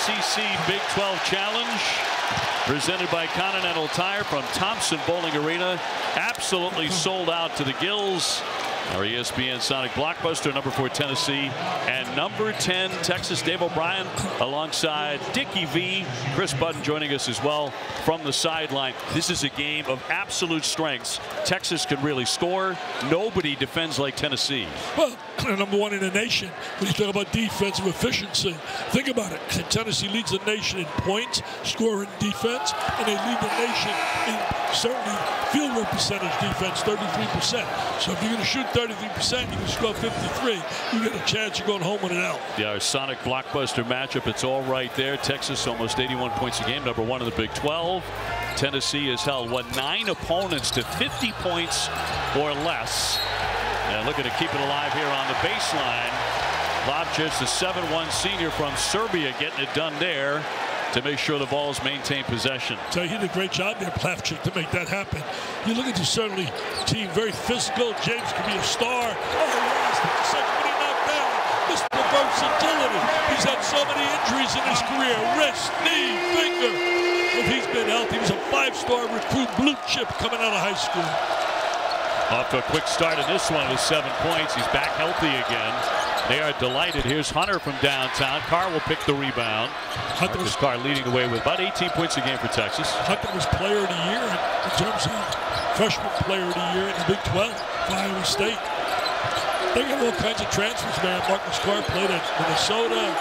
SEC Big 12 Challenge presented by Continental Tire from Thompson Bowling Arena. Absolutely sold out to the gills. Our ESPN Sonic Blockbuster, number 4 Tennessee and number 10 Texas. Dave O'Brien alongside Dickie V. Chris Budden joining us as well from the sideline. This is a game of absolute strengths. Texas can really score. Nobody defends like Tennessee. Well, number 1 in the nation when you talk about defensive efficiency. Think about it. Tennessee leads the nation in points, scoring, defense, and they lead the nation in certainly field goal percentage defense, 33%. So if you're going to shoot 33%, you can score 53. You get a chance of going home with an L. Yeah, our Sonic Blockbuster matchup, it's all right there. Texas almost 81 points a game, number 1 in the Big 12. Tennessee has held 9 opponents to 50 points or less. And looking to keep it alive here on the baseline. Plavšić, the 7'1" senior from Serbia, getting it done there to make sure the Vols maintain possession. So he did a great job there, Plavšić, to make that happen. You look at the certainly team, very physical. James could be a star. Second when he knocked down. Mr. Versatility. He's had so many injuries in his career. Wrist, knee, finger. If he's been healthy, he was a 5-star recruit, blue chip coming out of high school. Off to a quick start in this one with 7 points. He's back healthy again. They are delighted. Here's Hunter from downtown. Carr will pick the rebound. Marcus Carr leading the way with about 18 points a game for Texas. Hunter was player of the year in terms of freshman player of the year in the Big 12 for Iowa State. They got all kinds of transfers, man. Marcus Carr played at Minnesota.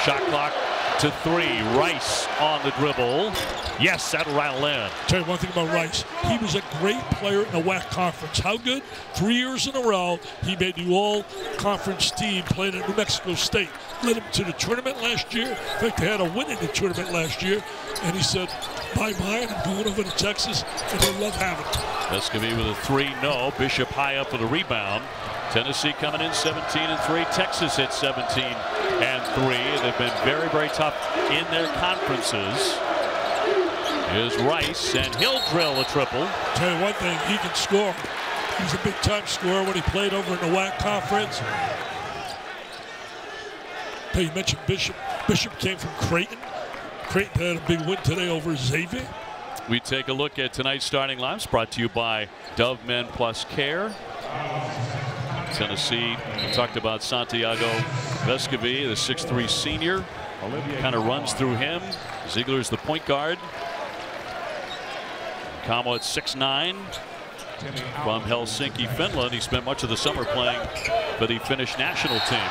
Shot clock to 3. Rice on the dribble. Yes, that'll rattle in. Tell you one thing about Rice. He was a great player in the WAC conference. How good? 3 years in a row, he made the all-conference team playing at New Mexico State. Led him to the tournament last year. In fact, they had a win in the tournament last year. And he said, bye-bye, I'm going over to Texas, and they love having him. That's going to be with a 3, no. Bishop high up for the rebound. Tennessee coming in 17-3. Texas hit 17-3. They've been very, very tough in their conferences. Here's Rice, and he'll drill a triple. Tell you one thing, he can score. He's a big-time scorer when he played over in the WAC conference. You mentioned Bishop. Bishop came from Creighton. Creighton had a big win today over Xavier. We take a look at tonight's starting lineups, brought to you by Dove Men Plus Care. Tennessee, we talked about Santiago Vescovi, the 6'3" senior. Kind of runs through him. Ziegler's the point guard. Kamo at 6'9", from Helsinki, Finland. He spent much of the summer playing for the Finnish national team.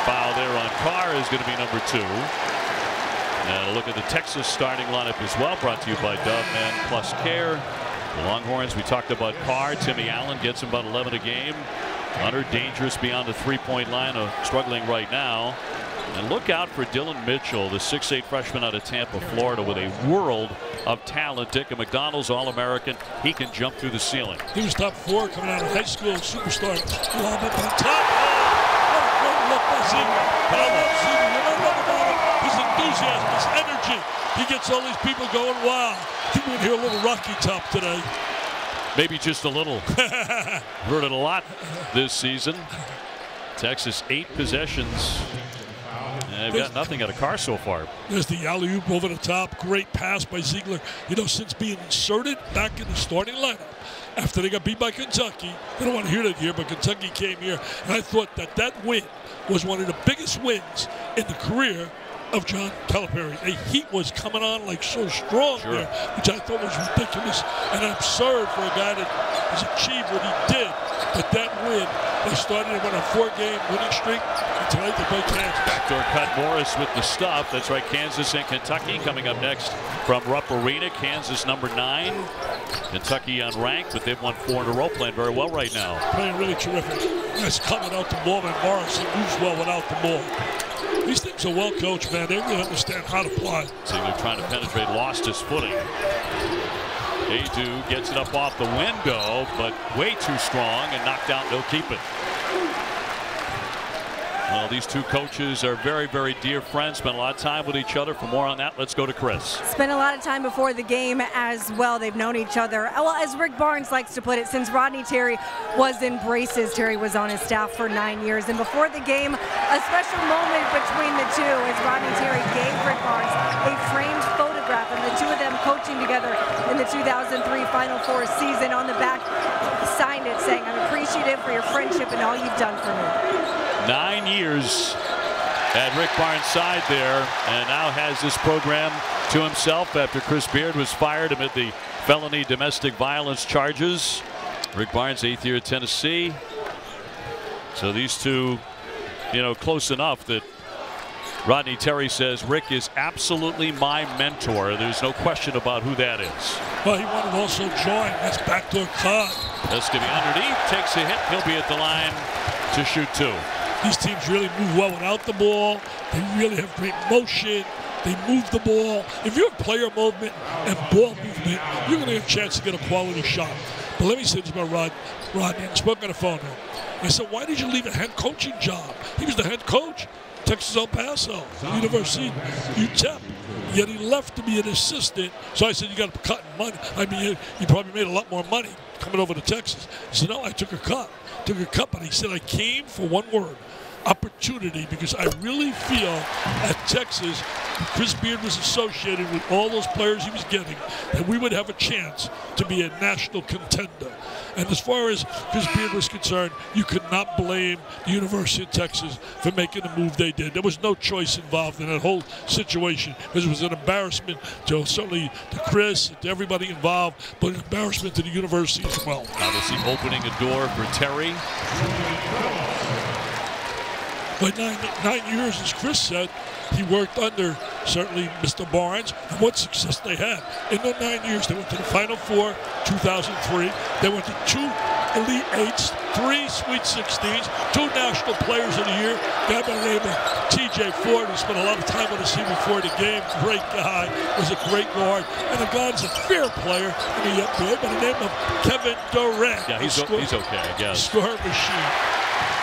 Foul there on Carr is going to be number 2. And a look at the Texas starting lineup as well, brought to you by Dove Men Plus Care. The Longhorns, we talked about Carr. Timmy Allen gets him about 11 a game. Hunter dangerous beyond the 3-point line, struggling right now. And look out for Dylan Mitchell, the 6'8" freshman out of Tampa, Florida, with a world of talent. Dick McDonald's All-American. He can jump through the ceiling. He was top 4 coming out of high school, superstar. Lob up on top. What a great look by Ziegler. I love Ziegler. You know what about him? His enthusiasm, his energy. He gets all these people going wild. I think we're going to hear a little Rocky Top today. Maybe just a little. Heard it a lot this season. Texas 8 possessions. They've got nothing out of Carr so far. There's the alley-oop over the top. Great pass by Ziegler. You know, since being inserted back in the starting lineup, after they got beat by Kentucky, they don't want to hear that here, but Kentucky came here, and I thought that that win was one of the biggest wins in the career of John Calipari. The heat was coming on like so strong there, which I thought was ridiculous and absurd for a guy that has achieved what he did. But that win, they started with a 4-game winning streak, and tonight they play Kansas. Backdoor cut, Morris with the stuff. That's right, Kansas and Kentucky coming up next from Rupp Arena. Kansas number 9, Kentucky unranked, but they've won 4 in a row, playing very well right now. Playing really terrific. That's coming out the ball, and Morris moves well without the ball. These things are well coached, man. They really understand how to play. Ziegler trying to penetrate, lost his footing. Adu gets it up off the window, but way too strong and knocked out, no keep it. Well, these two coaches are very, very dear friends, spent a lot of time with each other. For more on that, let's go to Chris. Spent a lot of time before the game as well. They've known each other. Well, as Rick Barnes likes to put it, since Rodney Terry was in braces. Terry was on his staff for 9 years. And before the game, a special moment between the two as Rodney Terry gave Rick Barnes a framed photograph of the two of them coaching together in the 2003 Final Four season. On the back, signed it saying, "I'm appreciative for your friendship and all you've done for me." 9 years at Rick Barnes' side there, and now has this program to himself after Chris Beard was fired amid the felony domestic violence charges. Rick Barnes, 8th year at Tennessee. So these two, you know, close enough that Rodney Terry says Rick is absolutely my mentor. There's no question about who that is. Well, he wanted to also join. That's backdoor cut. That's going to be underneath. Takes a hit. He'll be at the line to shoot 2. These teams really move well without the ball. They really have great motion. They move the ball. If you have player movement and ball movement, you're going to have a chance to get a quality shot. But let me say this about Rodney. I spoke on the phone to him. I said, why did you leave a head coaching job? He was the head coach, Texas El Paso, University, UTEP. Yet he left to be an assistant. So I said, you got to cut money. I mean, you probably made a lot more money coming over to Texas. He said, no, I took a cut. But he said, I came for one word, opportunity, because I really feel at Texas, Chris Beard was associated with all those players he was getting, that we would have a chance to be a national contender. And as far as Chris Beard was concerned, you could not blame the University of Texas for making the move they did. There was no choice involved in that whole situation, because it was an embarrassment to certainly to Chris, to everybody involved, but an embarrassment to the university as well. Obviously opening a door for Terry. But 9 years, as Chris said, he worked under certainly Mr. Barnes, and what success they had. In the 9 years, they went to the Final Four, 2003. They went to 2 Elite Eights, 3 Sweet 16s, 2 National Players of the Year. Guy by the name of T.J. Ford, who spent a lot of time with us before the game. Great guy, was a great guard, and a guy that's a fair player, and a young boy by the name of Kevin Durant. Yeah, he's okay, I guess. Score machine.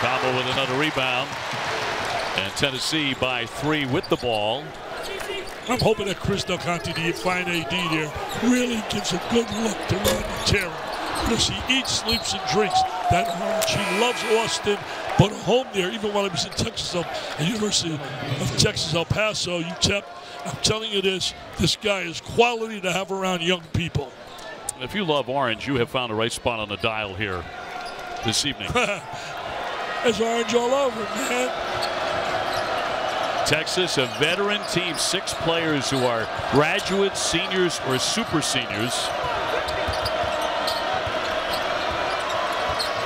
Combo with another rebound. And Tennessee by 3 with the ball. I'm hoping that Chris Del Conte, the fine AD there, really gives a good look to Rodney Terry. Because he eats, sleeps, and drinks that orange. He loves Austin, but home there, even while he was in Texas, the University of Texas, El Paso, UTEP. I'm telling you this guy is quality to have around young people. If you love orange, you have found the right spot on the dial here this evening. There's orange all over, man. Texas, a veteran team, 6 players who are graduates, seniors, or super seniors.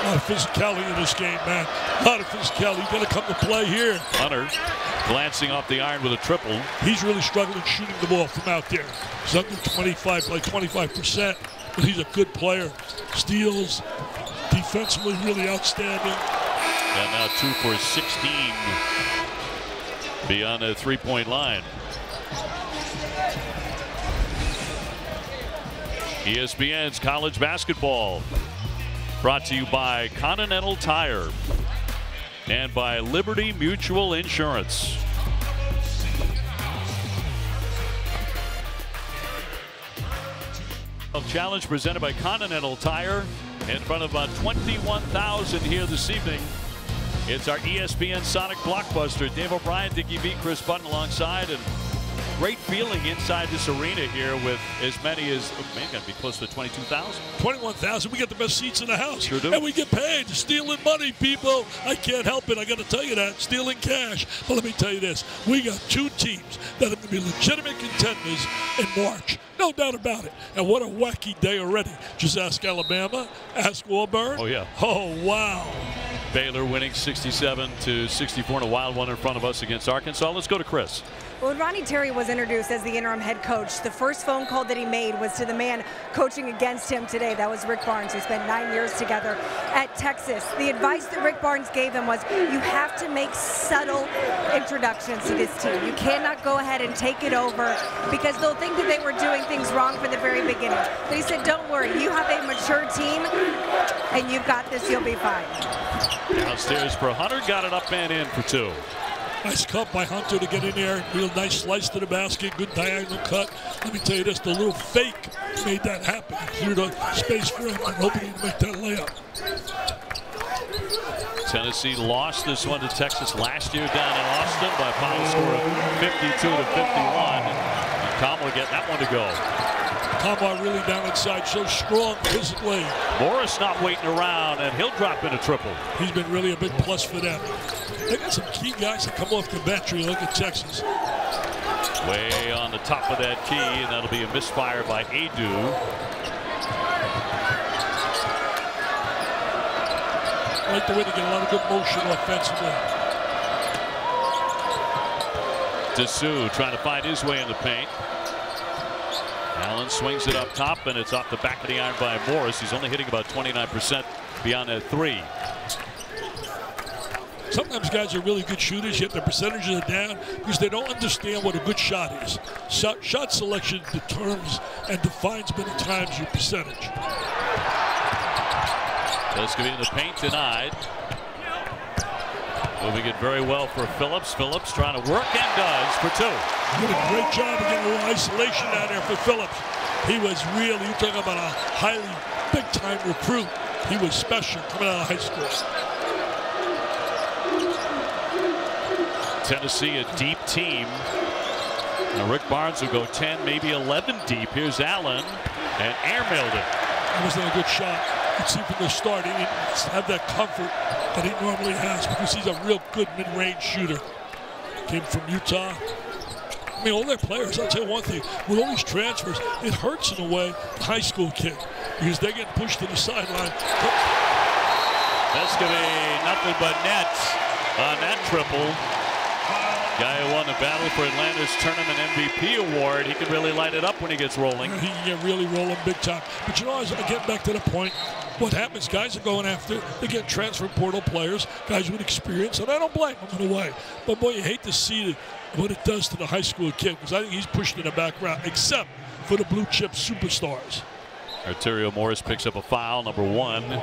A lot of physicality in this game, man. A lot of physicality. You got to come to play here. Hunter glancing off the iron with a triple. He's really struggling shooting the ball from out there. He's under 25%, but he's a good player. Steals, defensively really outstanding. And now 2 for 16 beyond the 3-point line. ESPN's college basketball brought to you by Continental Tire and by Liberty Mutual Insurance. Challenge presented by Continental Tire in front of about 21,000 here this evening. It's our ESPN Sonic Blockbuster. Dave O'Brien, Dickie V, Chris Button alongside, and great feeling inside this arena here with as many as, maybe going to be close to 22,000. 21,000. We get the best seats in the house. Sure do. And we get paid. Stealing money, people. I can't help it. I got to tell you that. Stealing cash. But let me tell you this. We got 2 teams that are going to be legitimate contenders in March. No doubt about it. And what a wacky day already. Just ask Alabama. Ask Auburn. Oh, yeah. Oh, wow. Baylor winning 67-64 in a wild one in front of us against Arkansas. Let's go to Chris. When Rodney Terry was introduced as the interim head coach, the first phone call that he made was to the man coaching against him today. That was Rick Barnes, who spent 9 years together at Texas. The advice that Rick Barnes gave him was, you have to make subtle introductions to this team. You cannot go ahead and take it over because they'll think that they were doing things wrong from the very beginning. But he said, don't worry, you have a mature team and you've got this, you'll be fine. Downstairs for Hunter, got it up and in for 2. Nice cut by Hunter to get in there. Real nice slice to the basket. Good diagonal cut. Let me tell you this, the little fake made that happen. Cleared up space for him. I'm hoping he'd make that layup. Tennessee lost this one to Texas last year down in Austin by a final score of 52 to 51. And Kamala getting that one to go. Kamala really down inside, so strong physically. Morris not waiting around, and he'll drop in a triple. He's been really a big plus for them. They got some key guys that come off the bench. You look at Texas. Way on the top of that key, and that'll be a misfire by Adu. I like the way they get a lot of good motion offensively. Dessou trying to find his way in the paint. Allen swings it up top, and it's off the back of the iron by Morris. He's only hitting about 29% beyond that 3. Sometimes guys are really good shooters, yet their percentages are down because they don't understand what a good shot is. Shot selection determines and defines many times your percentage. That's going to be in the paint, denied. Moving it very well for Phillips. Phillips trying to work and does for 2. Did a great job of getting a little isolation down there for Phillips. He was really, you talk about a highly big-time recruit. He was special coming out of high school. Tennessee, a deep team. Now Rick Barnes will go 10, maybe 11 deep. Here's Allen, and airmailed it. That wasn't a good shot. You can see from the start, he didn't have that comfort that he normally has because he's a real good mid-range shooter. Came from Utah. I mean, all their players, I'll tell you one thing, with all these transfers, it hurts in a way, the high school kid, because they get pushed to the sideline. That's going to be nothing but nets on that triple. Guy who won the battle for Atlanta's tournament MVP award. He can really light it up when he gets rolling. He can get really rolling big time. But you know, as I get back to the point, what happens, guys are going after, they get transfer portal players, guys with experience, and I don't blame them in a way. But boy, you hate to see what it does to the high school kid, because I think he's pushed in the background, except for the blue chip superstars. Arterio Morris picks up a foul, number 1.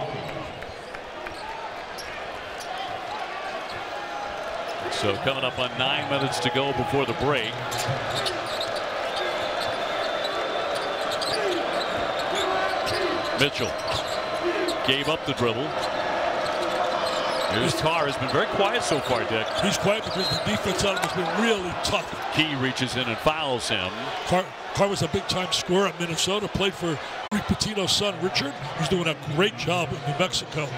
So coming up on 9 minutes to go before the break. Mitchell gave up the dribble. Here's Carr, has been very quiet so far, Dick. He's quiet because the defense on him has been really tough. Key reaches in and fouls him. Carr was a big-time scorer at Minnesota, played for Rick Pitino's son, Richard. He's doing a great job in New Mexico.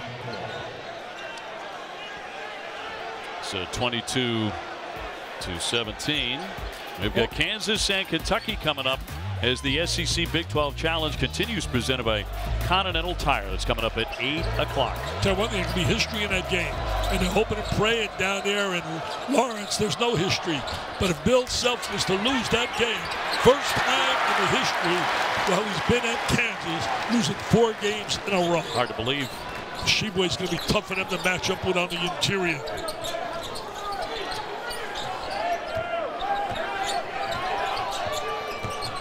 So 22 to 17. We've got Kansas and Kentucky coming up as the SEC Big 12 Challenge continues, presented by Continental Tire. That's coming up at 8 o'clock. Tell you one thing, there can be history in that game. And they're hoping and praying down there in Lawrence, there's no history. But if Bill Self was to lose that game, first time in the history while he's been at Kansas, losing 4 games in a row. Hard to believe. Sheboy's going to be tough for them to match up with on the interior.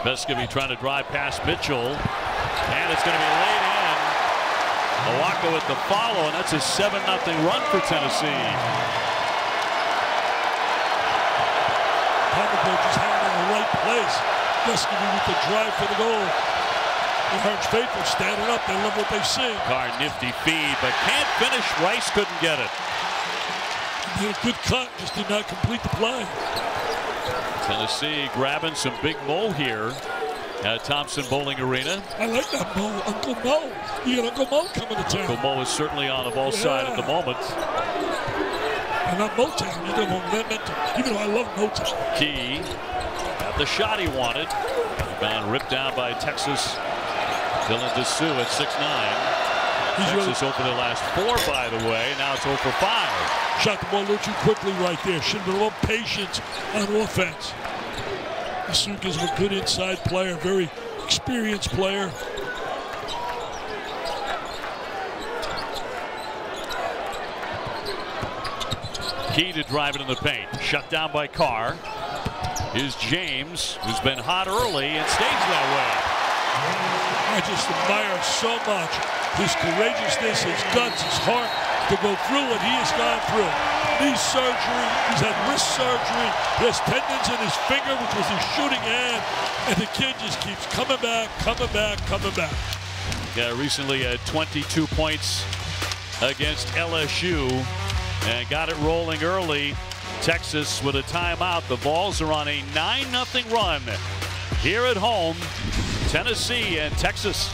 Vescovy trying to drive past Mitchell, and it's going to be laid in. Malacca with the follow, and that's a 7-0 run for Tennessee. Pommercoach is handling in the right place. Vescovy with the drive for the goal. The Hearts faithful standing up. They love what they see. Carr nifty feed, but can't finish. Rice couldn't get it. He had a good cut, just did not complete the play. Tennessee grabbing some big Mo here at Thompson Bowling Arena. I like that Mo, Uncle Mo. You got Uncle Mo coming to town. Uncle Mo is certainly on the ball side at the moment. And not Motown, you know, even though I love Motown. Key got the shot he wanted. Rebound ripped down by Texas. Dylan Dessou at 6'9". Texas over the last 4, by the way. Now it's 0 for 5. Shot the ball a little too quickly right there. Should have been a little patience on offense. Masuka is a good inside player, very experienced player. Key to driving in the paint. Shut down by Carr. Is James, who's been hot early and stays that way. I just admire so much his courageousness, his guts, his heart to go through what he has gone through. Knee surgery, he's had wrist surgery, he has tendons in his finger, which was his shooting hand, and the kid just keeps coming back, coming back, coming back. Yeah, recently had 22 points against LSU and got it rolling early. Texas with a timeout. The Vols are on a 9-0 run here at home. Tennessee and Texas.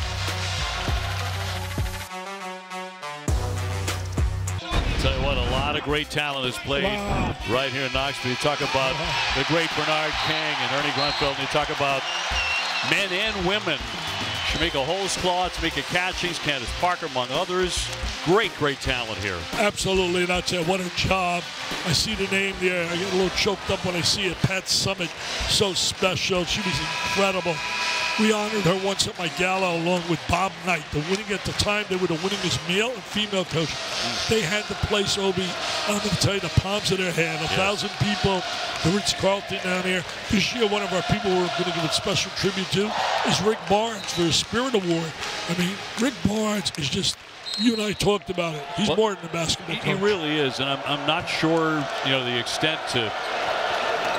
Tell you what, a lot of great talent is played right here in Knoxville. You talk about the great Bernard King and Ernie Grunfeld, and you talk about men and women. Shamika Holzclaw, Tamika Catchings, Candace Parker, among others. Great, great talent here. Absolutely, and I'll tell you, what a job. I see the name there. I get a little choked up when I see it. Pat Summitt, so special. She was incredible. We honored her once at my gala along with Bob Knight. The winning at the time, they were the winningest male and female coach. They had the place, Obi, I'm going to tell you, the palms of their hand. 1,000 people, the Ritz-Carlton down there. This year, one of our people we're going to give a special tribute to is Rick Barnes for his Spirit Award. I mean, Rick Barnes is just, you and I talked about it. He's more than a basketball coach. He really is, and I'm not sure, the extent to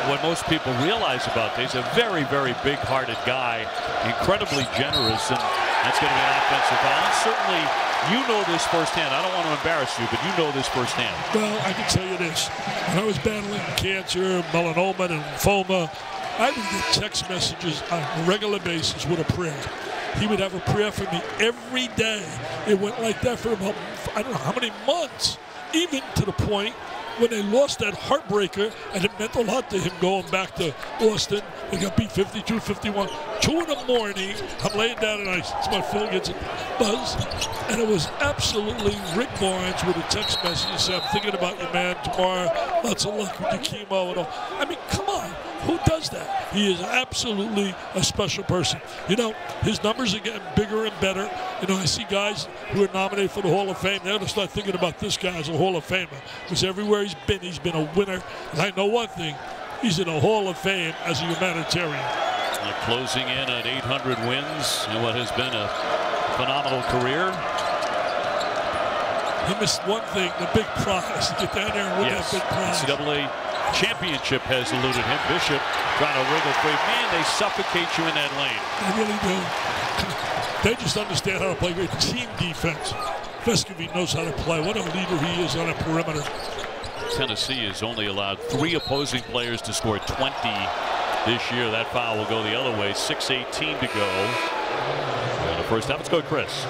what most people realize about this. He's a very, very big-hearted guy, incredibly generous, and that's going to be an offensive foul. And certainly, you know this firsthand. I don't want to embarrass you, but you know this firsthand. Well, I can tell you this. When I was battling cancer, melanoma, and lymphoma, I would get text messages on a regular basis with a prayer. He would have a prayer for me every day. It went like that for about, I don't know how many months, even to the point when they lost that heartbreaker, and it meant a lot to him going back to Austin. They got beat 52-51. 2 in the morning, I'm laying down and my phone gets a buzz, and it was absolutely Rick Barnes with a text message. He said, I'm thinking about you, man, tomorrow. Lots of luck with your chemo and all. I mean, come on. Who does that? He is absolutely a special person. His numbers are getting bigger and better. I see guys who are nominated for the Hall of Fame. They're going to start thinking about this guy as a Hall of Famer, because everywhere he's been a winner. And I know one thing, he's in the Hall of Fame as a humanitarian. Closing in at 800 wins in what has been a phenomenal career. He missed one thing, the big prize. To get down there and win that big prize. NCAA championship has eluded him. Bishop trying to wriggle free. Man, they suffocate you in that lane. They really do. They just understand how to play great team defense. Vescovi knows how to play. What a leader he is on a perimeter. Tennessee has only allowed 3 opposing players to score 20 this year. That foul will go the other way. 6:18 to go in the first half. Let's go, Chris.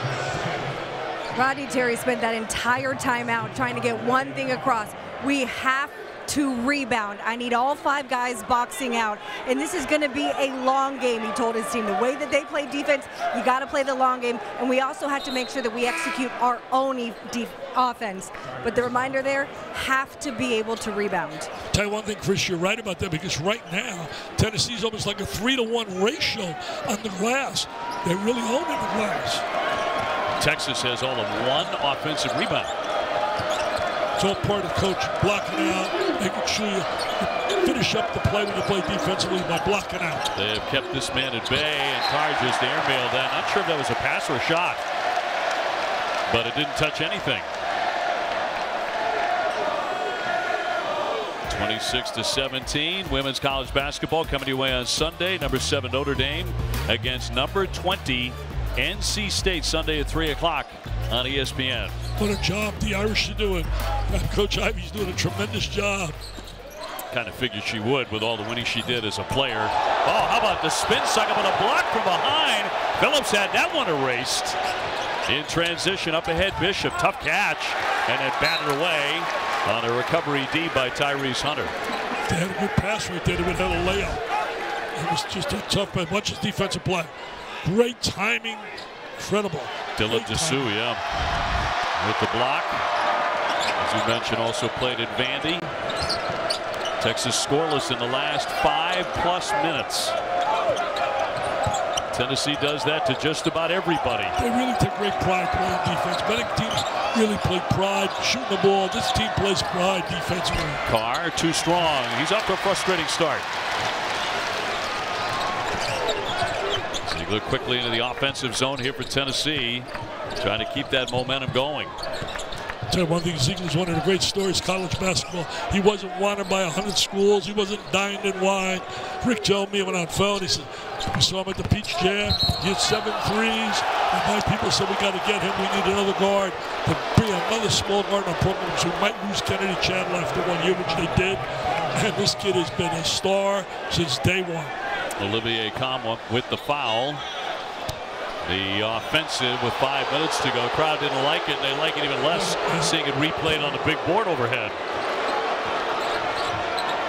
Rodney Terry spent that entire timeout trying to get one thing across. We have to rebound. I need all 5 guys boxing out, and this is going to be a long game, he told his team. The way that they play defense, you got to play the long game, and we also have to make sure that we execute our own offense. But the reminder there, have to be able to rebound. Tell you one thing, Chris, you're right about that, because right now, Tennessee's almost like a 3-to-1 ratio on the glass. They really own it, the glass. Texas has all of 1 offensive rebound. It's all part of coach blocking out, making sure you finish up the play when you play defensively by blocking out. They have kept this man at bay, and Carr just airmailed that. Not sure if that was a pass or a shot, but it didn't touch anything. 26-17, women's college basketball coming your way on Sunday. Number 7 Notre Dame against number 20 NC State, Sunday at 3 o'clock on ESPN. What a job the Irish are doing. Coach Ivey's doing a tremendous job. Kind of figured she would with all the winning she did as a player. Oh, how about the spin suck up on a block from behind. Phillips had that one erased. In transition, up ahead, Bishop. Tough catch, and then batted away on a recovery D by Tyrese Hunter. They had a good pass right there. They would have had a layup. It was just a tough, bunch of defensive play. Great timing, incredible. Dylan Dessou, with the block. As you mentioned, also played at Vandy. Texas scoreless in the last 5+ minutes. Tennessee does that to just about everybody. They really take great pride playing defense. Many teams really play pride shooting the ball. This team plays pride defensively. Carr too strong. He's up to a frustrating start. Ziegler quickly into the offensive zone here for Tennessee, trying to keep that momentum going. I'll tell you one thing, Ziegler's one of the great stories, college basketball. He wasn't wanted by 100 schools. He wasn't dined and wined. Rick told me when on phone, he said, we saw him at the Peach Jam. He hit 7 threes. And my people said, we got to get him. We need another guard to bring another small guard in our program. So we might lose Kennedy Chandler after 1 year, which they did. And this kid has been a star since day one. Olivier Nkamhoua with the foul. The offensive with 5 minutes to go. Crowd didn't like it, and they like it even less seeing it replayed on the big board overhead.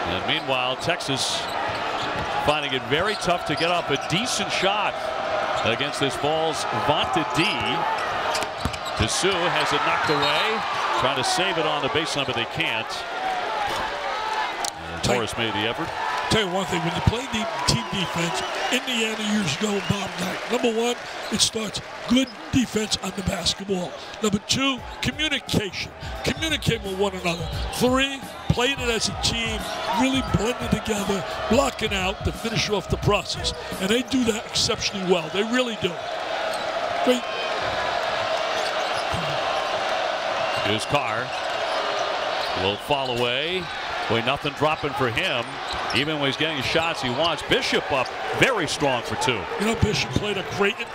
And meanwhile, Texas finding it very tough to get off a decent shot against this Vols vaunted D. Dessou has it knocked away, trying to save it on the baseline, but they can't. And Torres made the effort. Tell you one thing, when you play team defense, Indiana years ago, Bob Knight, number one, it starts good defense on the basketball. Number two, communication. Communicate with one another. 3, playing it as a team, really blending together, blocking out to finish off the process. And they do that exceptionally well. They really do. Great. Here's Carr. A little fall away. Boy, nothing dropping for him. Even when he's getting the shots he wants. Bishop up very strong for 2. You know, Bishop played at Creighton.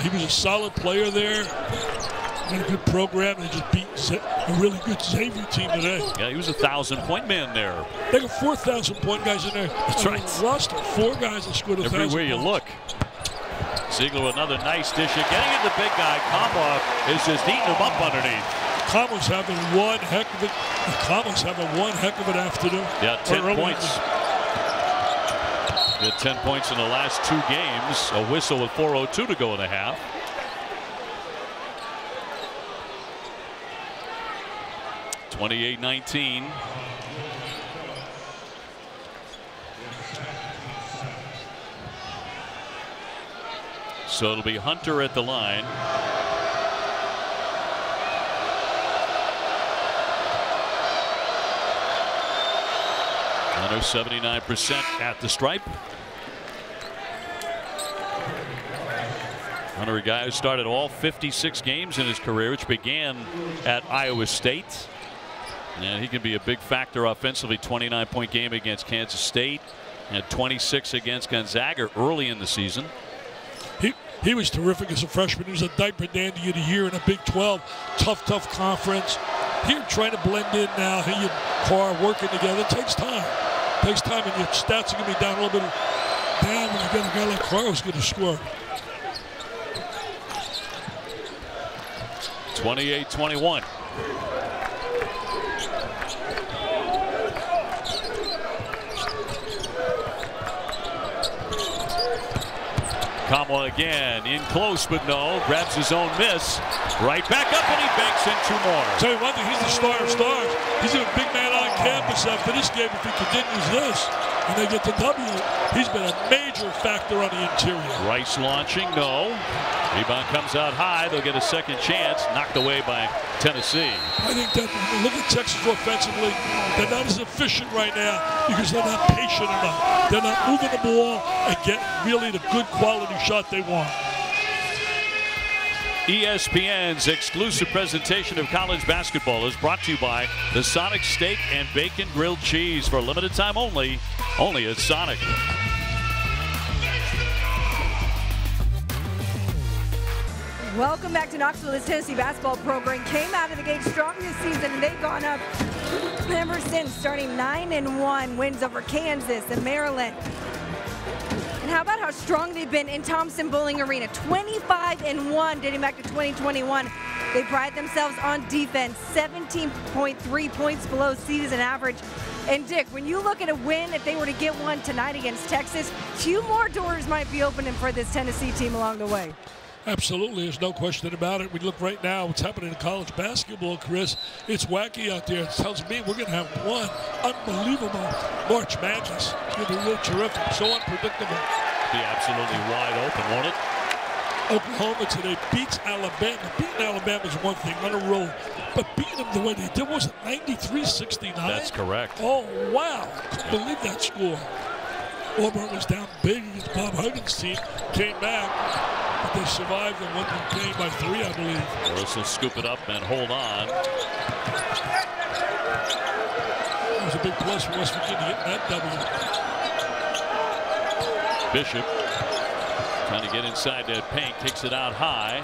He was a solid player there. Had a good program. They just beat a really good Xavier team today. Yeah, he was a 1,000-point man there. They got 4,000-point guys in there. That's right. Roster 4 guys that scored 1,000 everywhere you look. Ziegler with another nice dish. And getting at the big guy. Nkamhoua is just eating him up underneath. Nkamhoua's having one heck of it. Nkamhoua's having one heck of an afternoon. Yeah, 10 points. He had 10 points in the last 2 games. A whistle with 4:02 to go in the half. (28-19). So it'll be Hunter at the line. Hunter 79% at the stripe. Hunter, a guy who started all 56 games in his career, which began at Iowa State. And he can be a big factor offensively. 29-point game against Kansas State and 26 against Gonzaga early in the season. He was terrific as a freshman. He was a diaper dandy of the year in a Big 12. Tough conference. Here trying to blend in now. He and Carr working together. It takes time. It takes time, and your stats are going to be down a little bit down when you get a guy like Carr who's going to score. 28-21. Nkamhoua again in close, but no. Grabs his own miss. Right back up, and he banks in 2 more. Tell you one thing, he's the star of stars. He's a big man on campus after this game. If he continues this and they get the W, he's been a major factor on the interior. Rice launching, no. Rebound comes out high. They'll get a second chance. Knocked away by Tennessee. I think that look at Texas offensively. They're not as efficient right now because they're not patient enough. They're not moving the ball and getting really the good quality shot they want. ESPN's exclusive presentation of college basketball is brought to you by the Sonic Steak and Bacon Grilled Cheese for a limited time only at Sonic. Welcome back to Knoxville. This Tennessee basketball program came out of the gate strong this season, and they've gone up ever since, starting 9-1, wins over Kansas and Maryland. And how about how strong they've been in Thompson-Boling Arena? 25-1 dating back to 2021. They pride themselves on defense, 17.3 points below season average. And Dick, when you look at a win, if they were to get one tonight against Texas, 2 more doors might be opening for this Tennessee team along the way. Absolutely, there's no question about it. We look right now, what's happening in college basketball, Chris. It's wacky out there. It tells me we're going to have one unbelievable March Madness. It's going to be really terrific, so unpredictable. Be absolutely wide open, won't it? Oklahoma today beats Alabama. Beating Alabama is one thing on a roll, but beating them the way they did, was it 93-69? That's correct. Oh, wow. Couldn't believe that score. Auburn was down big against Bob Huggins' team, came back, but they survived and won the game by 3, I believe. Willis will scoop it up and hold on. It was a big plus for West Virginia getting that W. Bishop trying to get inside that paint, kicks it out high.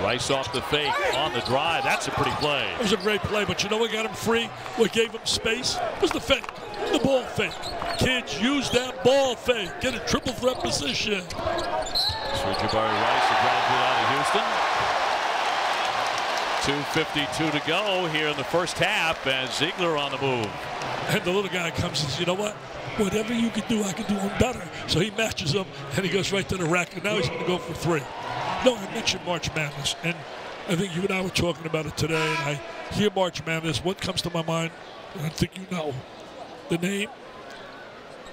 Rice off the fake on the drive. That's a pretty play. It was a great play, but you know what got him free? What gave him space was the fake, the ball fake. Kids, use that ball fake. Get a triple threat position. So Jabari Rice, a graduate out of Houston. 2:52 to go here in the first half, and Ziegler on the move. And the little guy comes and says, you know what? Whatever you can do, I can do him better. So he matches him, and he goes right to the rack, and now he's going to go for 3. No, I mentioned March Madness, and I think you and I were talking about it today, and I hear March Madness. What comes to my mind? And I think you know the name,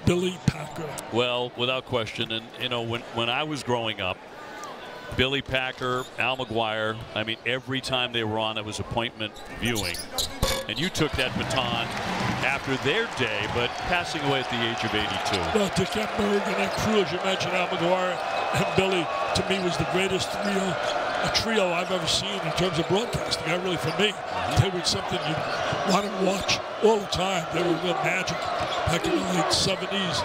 Billy Packer. Well, without question, and you know, when I was growing up, Billy Packer, Al McGuire, I mean, every time they were on, it was appointment viewing. And you took that baton after their day, but passing away at the age of 82. Well, Dick Enberg and that crew, as you mentioned, Al McGuire and Billy, to me, was the greatest trio I've ever seen in terms of broadcasting. Really, for me, they were something you want to watch all the time. They were real magic back in the late 70s.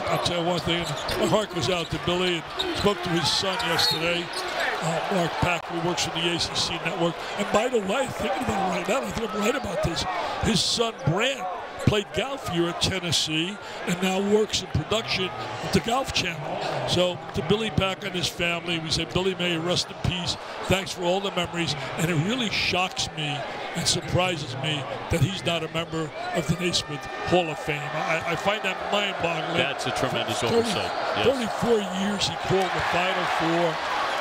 I'll tell you one thing, my heart goes out to Billy, and spoke to his son yesterday, Mark Packer, who works for the ACC network. And by the way, thinking about it right now, I think I'm right about this. His son, Brant, played golf here at Tennessee and now works in production at the Golf Channel. So to Billy Packer and his family, we say, Billy, may you rest in peace. Thanks for all the memories. And it really shocks me and surprises me that he's not a member of the Naismith Hall of Fame. I find that mind-boggling. That's a tremendous oversight. Yes. 34 years he called the Final Four,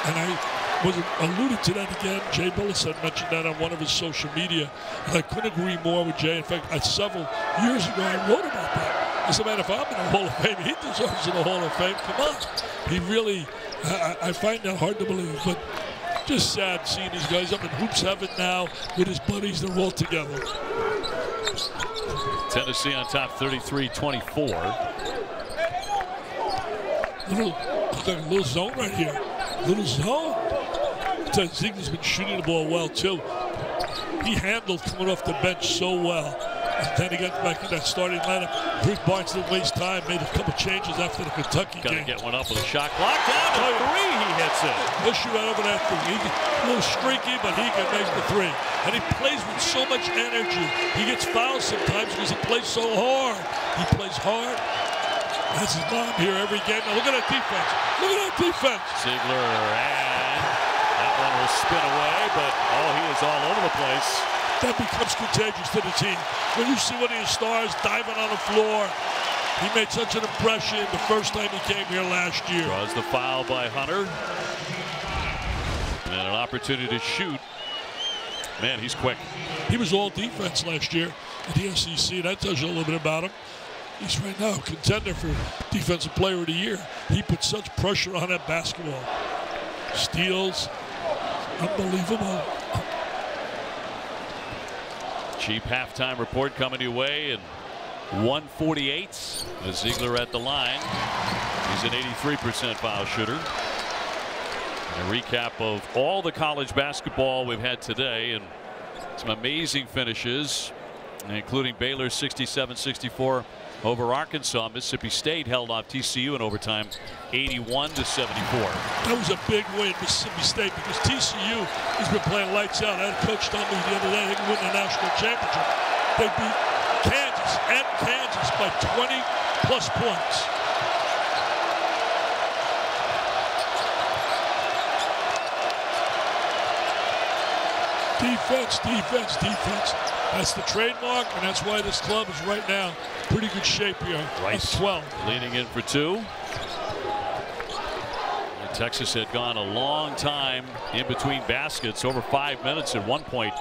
and I was alluded to that again. Jay Billis had mentioned that on one of his social media, and I couldn't agree more with Jay. In fact, several years ago, I wrote about that. I said, man, if I'm in the Hall of Fame, he deserves in the Hall of Fame. Come on. He really, I find that hard to believe, but just sad seeing these guys up in hoops heaven now with his buddies. They're all together. Tennessee on top, 33-24. Little zone right here. Little zone. Ziegler's been shooting the ball well, too. He handled coming off the bench so well. And then he got back in that starting lineup. Rick Barnes didn't waste time, made a couple changes after the Kentucky game. Got to get one up with a shot clock. Down to 3, he hits it. He'll shoot right over that thing. A little streaky, but he can make the 3. And he plays with so much energy. He gets fouled sometimes because he plays so hard. He plays hard. That's his mom here every game. Now look at that defense. Look at that defense. Ziegler, and that one will spin away, but he is all over the place. That becomes contagious to the team. When you see one of your stars diving on the floor, he made such an impression the first time he came here last year. Draws the foul by Hunter. And an opportunity to shoot. Man, he's quick. He was all defense last year at the SEC. That tells you a little bit about him. He's right now a contender for Defensive Player of the Year. He put such pressure on that basketball. Steals. Unbelievable. Cheap halftime report coming your way, and 148 with Ziegler at the line. He's an 83% foul shooter. And a recap of all the college basketball we've had today, and some amazing finishes, including Baylor 67-64 over Arkansas. Mississippi State held off TCU in overtime 81-74. That was a big win, Mississippi State, because TCU has been playing lights out. I had a coach tell me the other day they can win the national championship. They beat Kansas and Kansas by 20+ points. Defense, defense, defense. That's the trademark, and that's why this club is right now pretty good shape here. Rice 12. leaning in for 2. Texas had gone a long time in between baskets, over 5 minutes at one point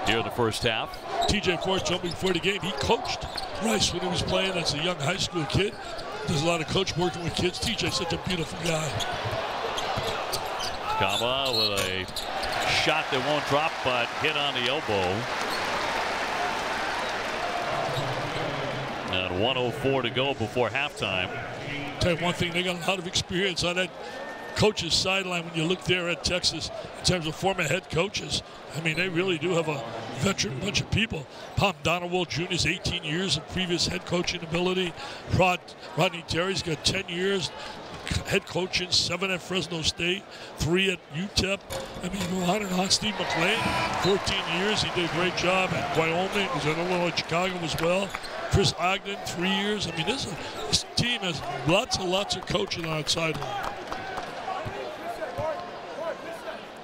here in the first half. TJ Ford told me before the game he coached Rice when he was playing as a young high school kid. Does a lot of coach working with kids. TJ's such a beautiful guy. Kama with a shot that won't drop, but hit on the elbow. And 1:04 to go before halftime. Tell you one thing, they got a lot of experience on that coach's sideline when you look there at Texas in terms of former head coaches. I mean, they really do have a veteran bunch of people. Pom Donowald Jr.'s 18 years of previous head coaching ability. Rodney Terry's got 10 years head coaching, 7 at Fresno State, 3 at UTEP. I mean, Steve McLean, 14 years. He did a great job at Wyoming. He was at Illinois, Chicago as well. Chris Ogden, 3 years. I mean, this team has lots and lots of coaching on its sideline.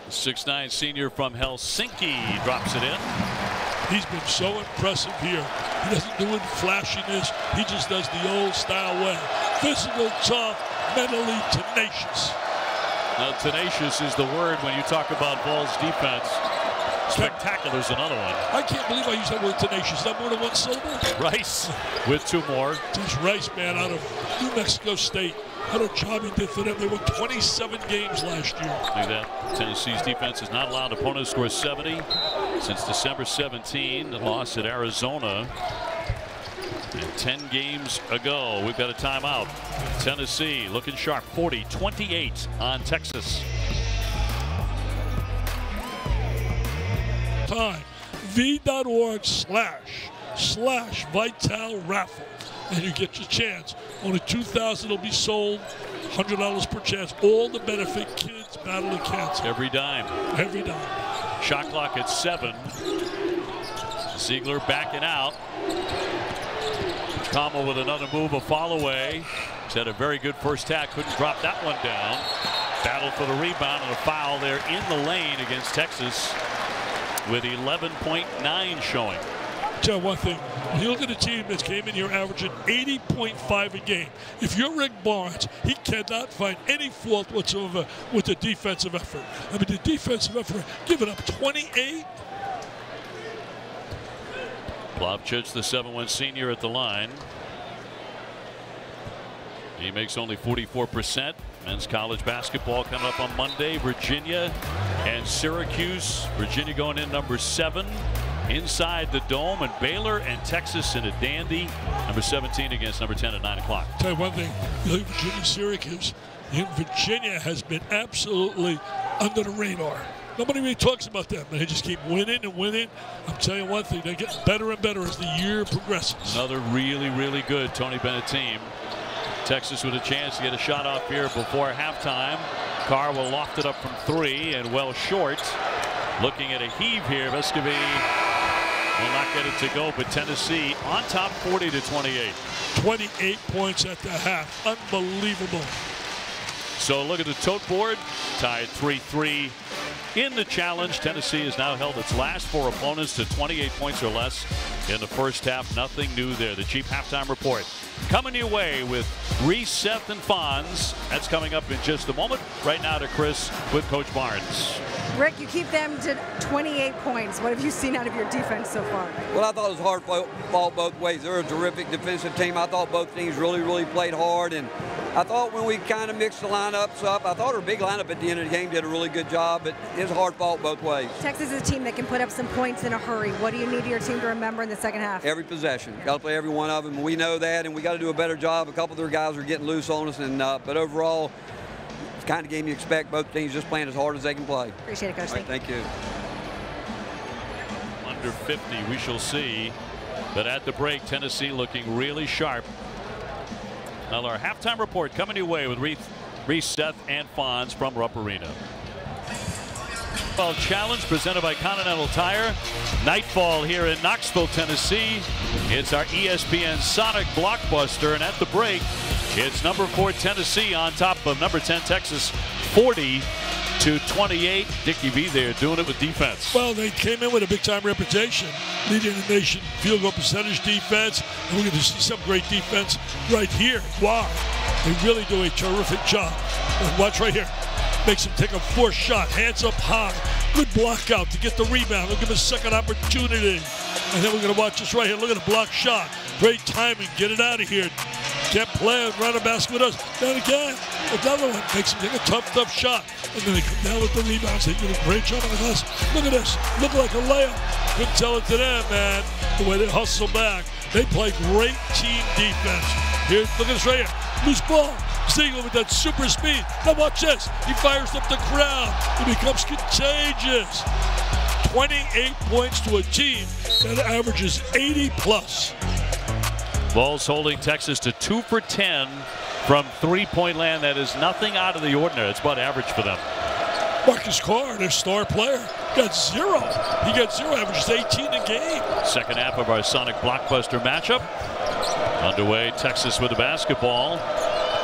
6'9" senior from Helsinki drops it in. He's been so impressive here. He doesn't do it flashiness. He just does the old style way. Physical, tough, mentally tenacious. Now, tenacious is the word when you talk about Vols defense. Spectacular is another one. I can't believe I used that word tenacious. Is that more than one syllable? Rice with 2 more. This Rice, man, out of New Mexico State. What a job he did for them. They won 27 games last year. Look at that. Tennessee's defense has not allowed opponents to score 70 since December 17. The loss at Arizona. And 10 games ago, we've got a timeout. Tennessee looking sharp, 40-28 on Texas. Time, v.org/Vital raffle, and you get your chance. Only 2,000 will be sold, $100 per chance. All to benefit kids battling cancer. Every dime. Every dime. Shot clock at 7. Ziegler backing out. Kama with another move, a fall away. He's had a very good first half, couldn't drop that one down. Battle for the rebound and a foul there in the lane against Texas with 11.9 showing. Tell you one thing, when you look at a team that came in here averaging 80.5 a game, if you're Rick Barnes, he cannot find any fault whatsoever with the defensive effort. I mean, the defensive effort, giving up 28. Plavcic, the 7'1" senior at the line. He makes only 44%. Men's college basketball coming up on Monday. Virginia and Syracuse. Virginia going in number 7 inside the Dome, and Baylor and Texas in a dandy. Number 17 against number 10 at 9 o'clock. Tell you one thing, you look at Virginia, Syracuse. Virginia has been absolutely under the radar. Nobody really talks about them, but they just keep winning and winning. I'm telling you one thing, they're getting better and better as the year progresses. Another really, really good Tony Bennett team. Texas with a chance to get a shot off here before halftime. Carr will loft it up from 3 and well short. Looking at a heave here. Vescovi will not get it to go, but Tennessee on top 40-28. 28 points at the half. Unbelievable. So look at the tote board. Tied 3-3 in the challenge. Tennessee has now held its last 4 opponents to 28 points or less in the first half. Nothing new there. The Chief Halftime Report coming your way with Reese, Seth, and Fonz. That's coming up in just a moment. Right now to Chris with Coach Barnes. Rick, you keep them to 28 points. What have you seen out of your defense so far? Well, I thought it was hard ball both ways. They're a terrific defensive team. I thought both teams really played hard, and I thought when we kind of mixed the lineups up, I thought our big lineup at the end of the game did a really good job, but it was hard fought both ways. Texas is a team that can put up some points in a hurry. What do you need your team to remember in the second half? Every possession. Got to play every one of them. We know that, and we got to do a better job. A couple of their guys are getting loose on us, and but overall, it's the kind of game you expect. Both teams just playing as hard as they can play. Appreciate it, Coach. Right, thank you. Under 50, we shall see. But at the break, Tennessee looking really sharp. Now our halftime report coming your way with Reese, Seth, and Fonz from Rupp Arena. Well, challenge presented by Continental Tire. Nightfall here in Knoxville, Tennessee. It's our ESPN Sonic Blockbuster, and at the break, it's number 4 Tennessee on top of number 10 Texas, 40-28. Dickie V there doing it with defense. Well, they came in with a big-time reputation, leading the nation field goal percentage defense, and we're going to see some great defense right here. Wow, they really do a terrific job. And watch right here. Makes him take a forced shot, hands up high. Good block out to get the rebound. They'll give him a second opportunity. And then we're going to watch this right here. Look at the block shot. Great timing. Get it out of here. Can't play around the basket with us. Then again, another one makes him take a tough shot. And then they come down with the rebounds. They did a great job on us. Look at this. Look like a layup. Couldn't tell it to them, man. The way they hustle back. They play great team defense. Here, look at this right here. Loose ball. Ziegler with that super speed. Now watch this. He fires up the crowd. He becomes contagious. 28 points to a team that averages 80 plus. Vols holding Texas to 2 for 10 from three-point land. That is nothing out of the ordinary. It's about average for them. Marcus Carr, their star player, got 0. He got 0, averages 18 a game. Second half of our Sonic Blockbuster matchup. Underway, Texas with the basketball.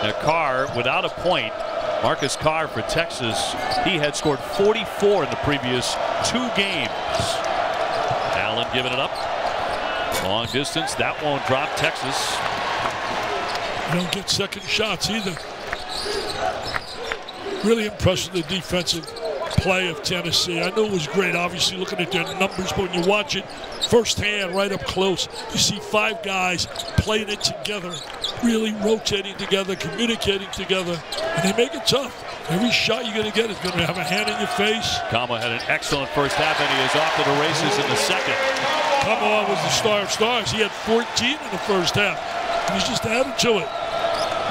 Now Carr without a point. Marcus Carr for Texas. He had scored 44 in the previous 2 games. Allen giving it up. Long distance. That won't drop Texas. You don't get second shots either. Really impressed with the defensive play of Tennessee. I know it was great, obviously, looking at their numbers, but when you watch it firsthand, right up close, you see 5 guys playing it together, really rotating together, communicating together, and they make it tough. Every shot you're going to get is going to have a hand in your face. Kama had an excellent first half, and he is off to the races in the second. Kama was the star of stars. He had 14 in the first half. He's just added to it.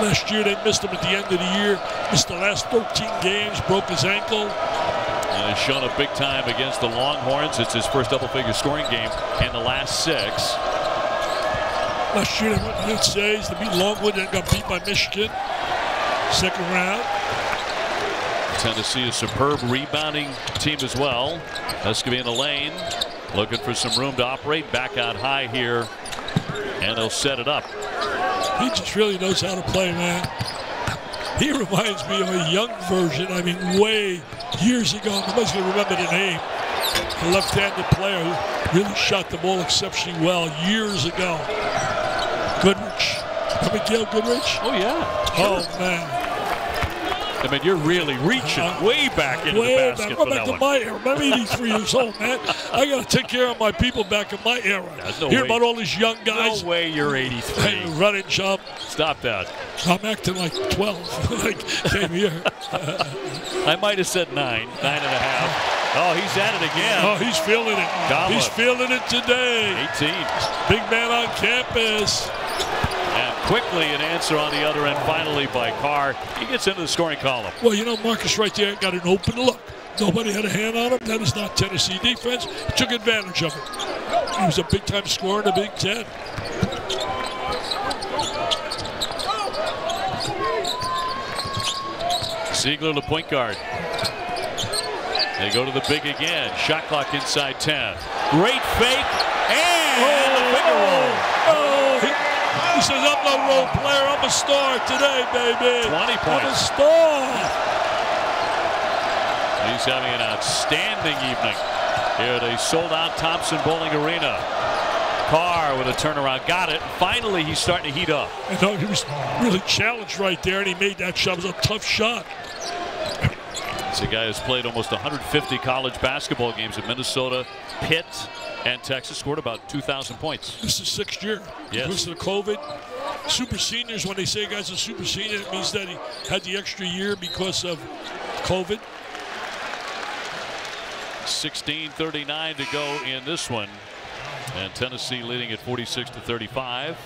Last year they missed him at the end of the year. Missed the last 13 games, broke his ankle. And has shown up big time against the Longhorns. It's his first double-figure scoring game in the last 6. Last year they went to NCAAs to beat Longwood and got beat by Michigan. Second round. Tennessee, a superb rebounding team as well. Escovy in the lane, looking for some room to operate. Back out high here, and they'll set it up. He just really knows how to play, man. He reminds me of a young version. I mean, way years ago. Nobody's going to remember the name. A left-handed player who really shot the ball exceptionally well years ago. Goodrich. Remember Gail Goodrich? Oh, yeah. Sure. Oh, man. I mean, you're really reaching way back into the basket for that one. Back to my era. I'm 83 years old, man. I got to take care of my people back in my era. Hear about all these young guys. No way you're 83. Hey, run and jump. Stop that. I'm acting like 12. Like, came here. I might have said 9.5. Oh, he's at it again. Oh, he's feeling it. Kama. He's feeling it today. 18. Big man on campus. And quickly an answer on the other end, finally by Carr. He gets into the scoring column. Well, you know, Marcus right there got an open look. Nobody had a hand on him. That is not Tennessee defense. He took advantage of it. He was a big-time scorer in the Big Ten. Ziegler, the point guard. They go to the big again. Shot clock inside 10. Great fake. And the finger roll. He says, I'm no role player. I'm a star today, baby. 20 points. I'm a star. He's having an outstanding evening here at a sold-out Thompson Bowling Arena. Carr with a turnaround. Got it. Finally, he's starting to heat up. I thought he was really challenged right there, and he made that shot. It was a tough shot. It's a guy who's played almost 150 college basketball games in Minnesota, Pitt, and Texas. Scored about 2,000 points. This is 6th year. Yes. Because of the COVID. Super seniors, when they say a guy's a super senior, it means that he had the extra year because of COVID. 16:39 to go in this one. And Tennessee leading at 46-35.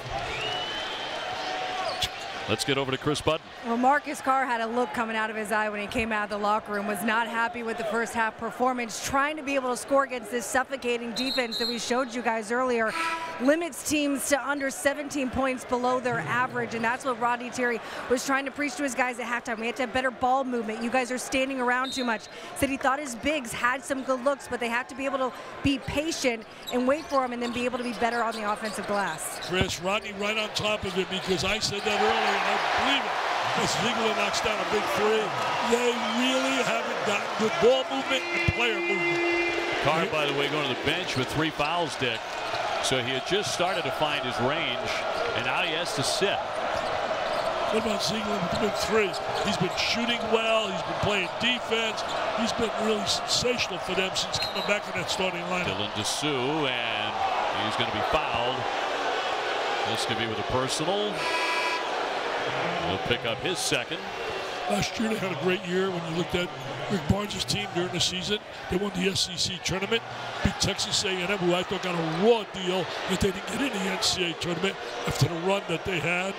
Let's get over to Chris Button. Well, Marcus Carr had a look coming out of his eye when he came out of the locker room, was not happy with the first half performance, trying to be able to score against this suffocating defense that we showed you guys earlier. Limits teams to under 17 points below their average, and that's what Rodney Terry was trying to preach to his guys at halftime. We have to have better ball movement. You guys are standing around too much. Said he thought his bigs had some good looks, but they have to be able to be patient and wait for him and then be able to be better on the offensive glass. Chris, Rodney right on top of it, because I said that earlier. I believe it. As Ziegler knocks down a big 3, they really haven't gotten good ball movement and player movement. Carr, by the way, going to the bench with 3 fouls, Dick. So he had just started to find his range, and now he has to sit. What about Ziegler with the big three? He's been shooting well. He's been playing defense. He's been really sensational for them since coming back in that starting lineup. Dylan Dessou, and he's going to be fouled. This could be with a personal. He'll pick up his second. Last year they had a great year. When you looked at Rick Barnes' team during the season, they won the SEC tournament, beat Texas A&M, who I thought got a raw deal that they didn't get in the NCAA tournament after the run that they had.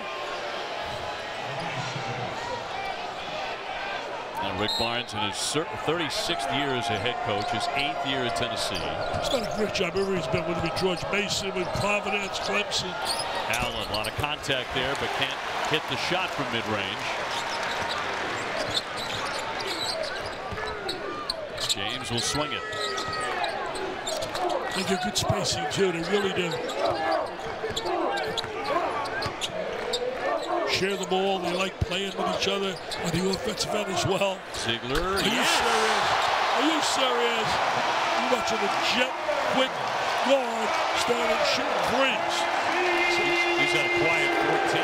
And Rick Barnes in his 36th year as a head coach, his 8th year at Tennessee. He's done a great job. Everybody's been with him with George Mason, with Providence, Clemson. Allen, a lot of contact there, but can't hit the shot from mid-range. James will swing it. They get good spacing, too. They really do. Share the ball. They like playing with each other on the offensive end as well. Ziegler, Are you serious? Are you serious? You're watching a jet quick guard standing shooting threes. He's got a quiet 14.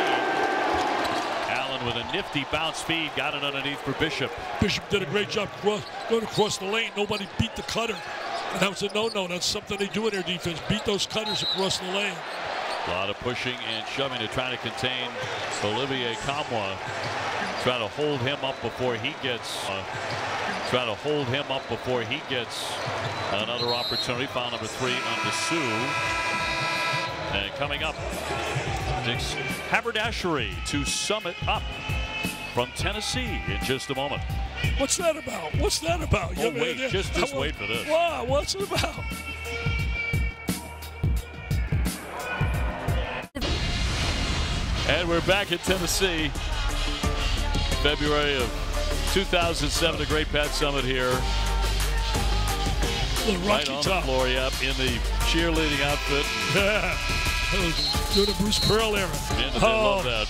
Allen with a nifty bounce feed, got it underneath for Bishop. Bishop did a great job going across the lane. Nobody beat the cutter. And that was a no-no. That's something they do in their defense. Beat those cutters across the lane. A lot of pushing and shoving to try to contain Olivier Kamwa. Try to hold him up before he gets another opportunity. Foul number 3 on Dessou. And coming up, Dick's haberdashery to sum it up from Tennessee in just a moment. What's that about? What's that about? Oh, wait, just wait for this. Wow, what's it about? And we're back at Tennessee. February of 2007, the Great Pat Summit here. Right on the floor, yep, in the cheerleading outfit. Yeah, doing the Bruce Pearl era. Man, did they love that.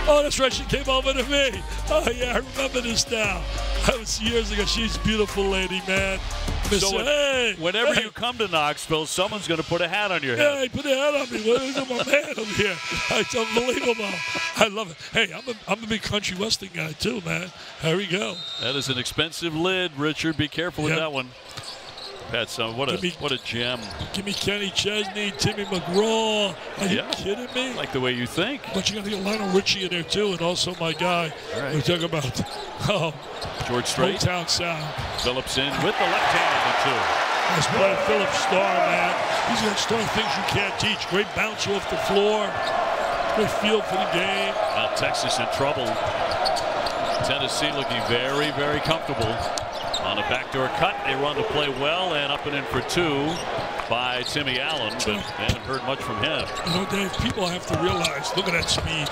Oh, that's right, she came over to me. Oh, yeah, I remember this now. That was years ago. She's a beautiful lady, man. So whenever you come to Knoxville, someone's going to put a hat on your head. Yeah, he put a hat on me. What is my man over here? It's unbelievable. I love it. Hey, I'm a big country western guy too, man. Here we go. That is an expensive lid, Richard. Be careful with that one. Pat Summit, what a gem. Give me Kenny Chesney, Timmy McGraw. Are you kidding me? I like the way you think. But you got to get Lionel Richie in there too, and also my guy. We're talking about George Strait. Motown sound. Phillips in with the left hand on the 2. Nice play, Phillips Star, man. He's going to start things you can't teach. Great bounce off the floor. Great feel for the game. Now Texas in trouble. Tennessee looking very, very comfortable. On a backdoor cut, they run the play well, and up and in for 2 by Timmy Allen, but they haven't heard much from him. You know, Dave, people have to realize, look at that speed.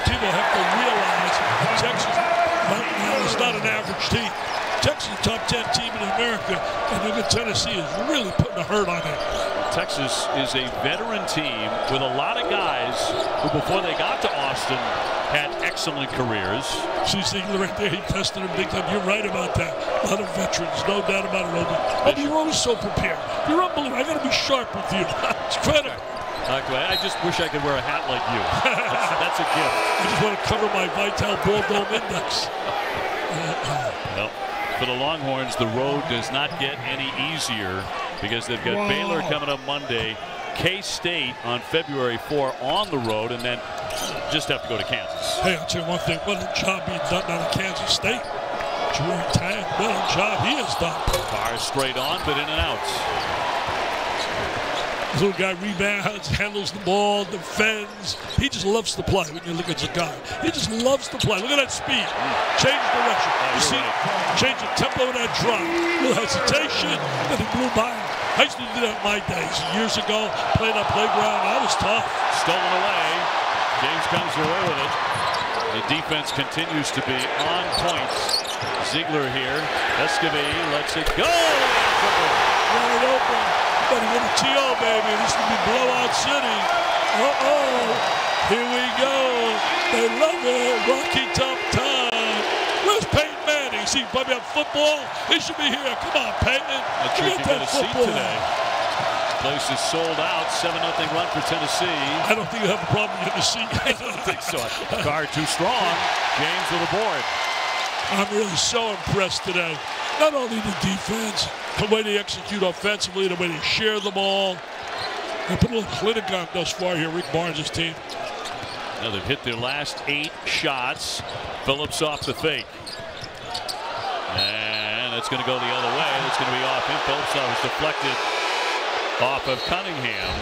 People have to realize that Texas right now is not an average team. Texas is a top 10 team in America, and look at Tennessee is really putting a hurt on it. Texas is a veteran team with a lot of guys who, before they got to Austin, had excellent careers. See Ziegler right there, he tested him big time. You're right about that. A lot of veterans, no doubt about it, Obi. Oh, you're always so prepared. You're unbelievable. I got to be sharp with you. It's credible. I just wish I could wear a hat like you. That's a gift. I just want to cover my Vital Ball Dome Index. Well, for the Longhorns, the road does not get any easier because they've got Baylor coming up Monday, K-State on February 4 on the road, and then just have to go to Kansas. Hey, I'll tell you one thing. What a job being done out of Kansas State. Jordan Tang, what a job he has done. Carr straight on, but in and out. This little guy rebounds, handles the ball, defends. He just loves to play when you look at the guy. He just loves to play. Look at that speed. Change direction. You see, change the tempo of that drop. Little hesitation, then he blew by him. I used to do that in my days. Years ago, playing on playground, I was tough. Stolen away. James comes away with it. The defense continues to be on point. Ziegler here. Escovy lets it go. Wide open. But he went to T.O., baby. This will be blowout city. Uh-oh. Here we go. They love it. Rocky Top time. Where's Peyton Manning? See, probably have football. He should be here. Come on, Peyton. Not sure if you got a seat today. Place is sold out. 7-0 run for Tennessee. I don't think you have a problem in the seat. I don't think so. Card too strong. James with a board. I'm really so impressed today. Not only the defense, the way they execute offensively, the way they share the ball. They put a little clinic on thus far here, Rick Barnes' team. Now they've hit their last 8 shots. Phillips off the fake. And it's going to go the other way. It's going to be off him. Phillips was deflected off of Cunningham.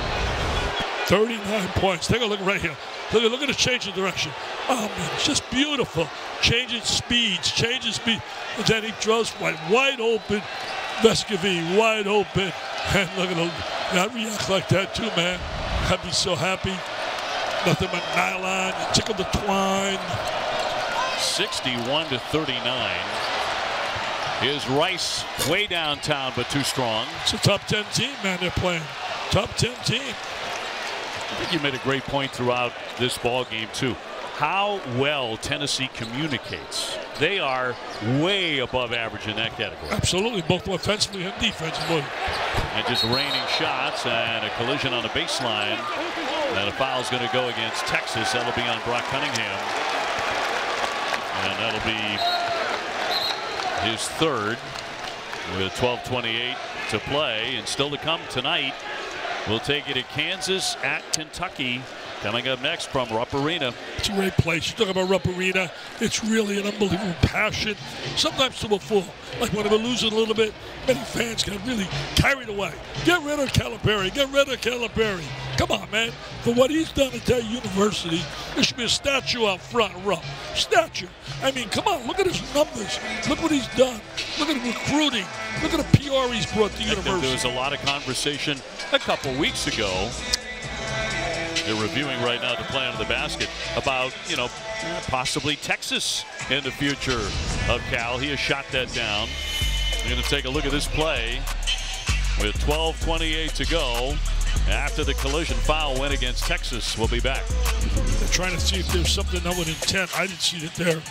39 points. Take a look right here. Look at the change of direction. Oh, man, it's just beautiful. Changing speeds, changing speed. And then he throws wide open. Vescovi wide open. And look at him. Not react like that, too, man. I'd be so happy. Nothing but nylon. You tickle the twine. 61-39. Here's Rice way downtown, but too strong. It's a top 10 team, man, they're playing. Top 10 team. I think you made a great point throughout this ball game, too. How well Tennessee communicates. They are way above average in that category. Absolutely, both offensively and defensively. And just raining shots and a collision on the baseline. And a foul's going to go against Texas. That'll be on Brock Cunningham. And that'll be his third with 12:28 to play. And still to come tonight, we'll take it at Kansas at Kentucky. Coming up next from Rupp Arena. It's a great place. You talk about Rupp Arena. It's really an unbelievable passion. Sometimes to a full. Like when we're losing a little bit, many fans get really carried away. Get rid of Calipari. Get rid of Calipari. Come on, man. For what he's done at that university, there should be a statue out front of Rupp. Statue. I mean, come on. Look at his numbers. Look what he's done. Look at the recruiting. Look at the PR he's brought to the university. There was a lot of conversation a couple weeks ago. They're reviewing right now the plan of the basket about, possibly Texas in the future of Cal. He has shot that down. We're going to take a look at this play with 12:28 to go. After the collision foul win against Texas, we'll be back. They're trying to see if there's something that with intent. I didn't see it there.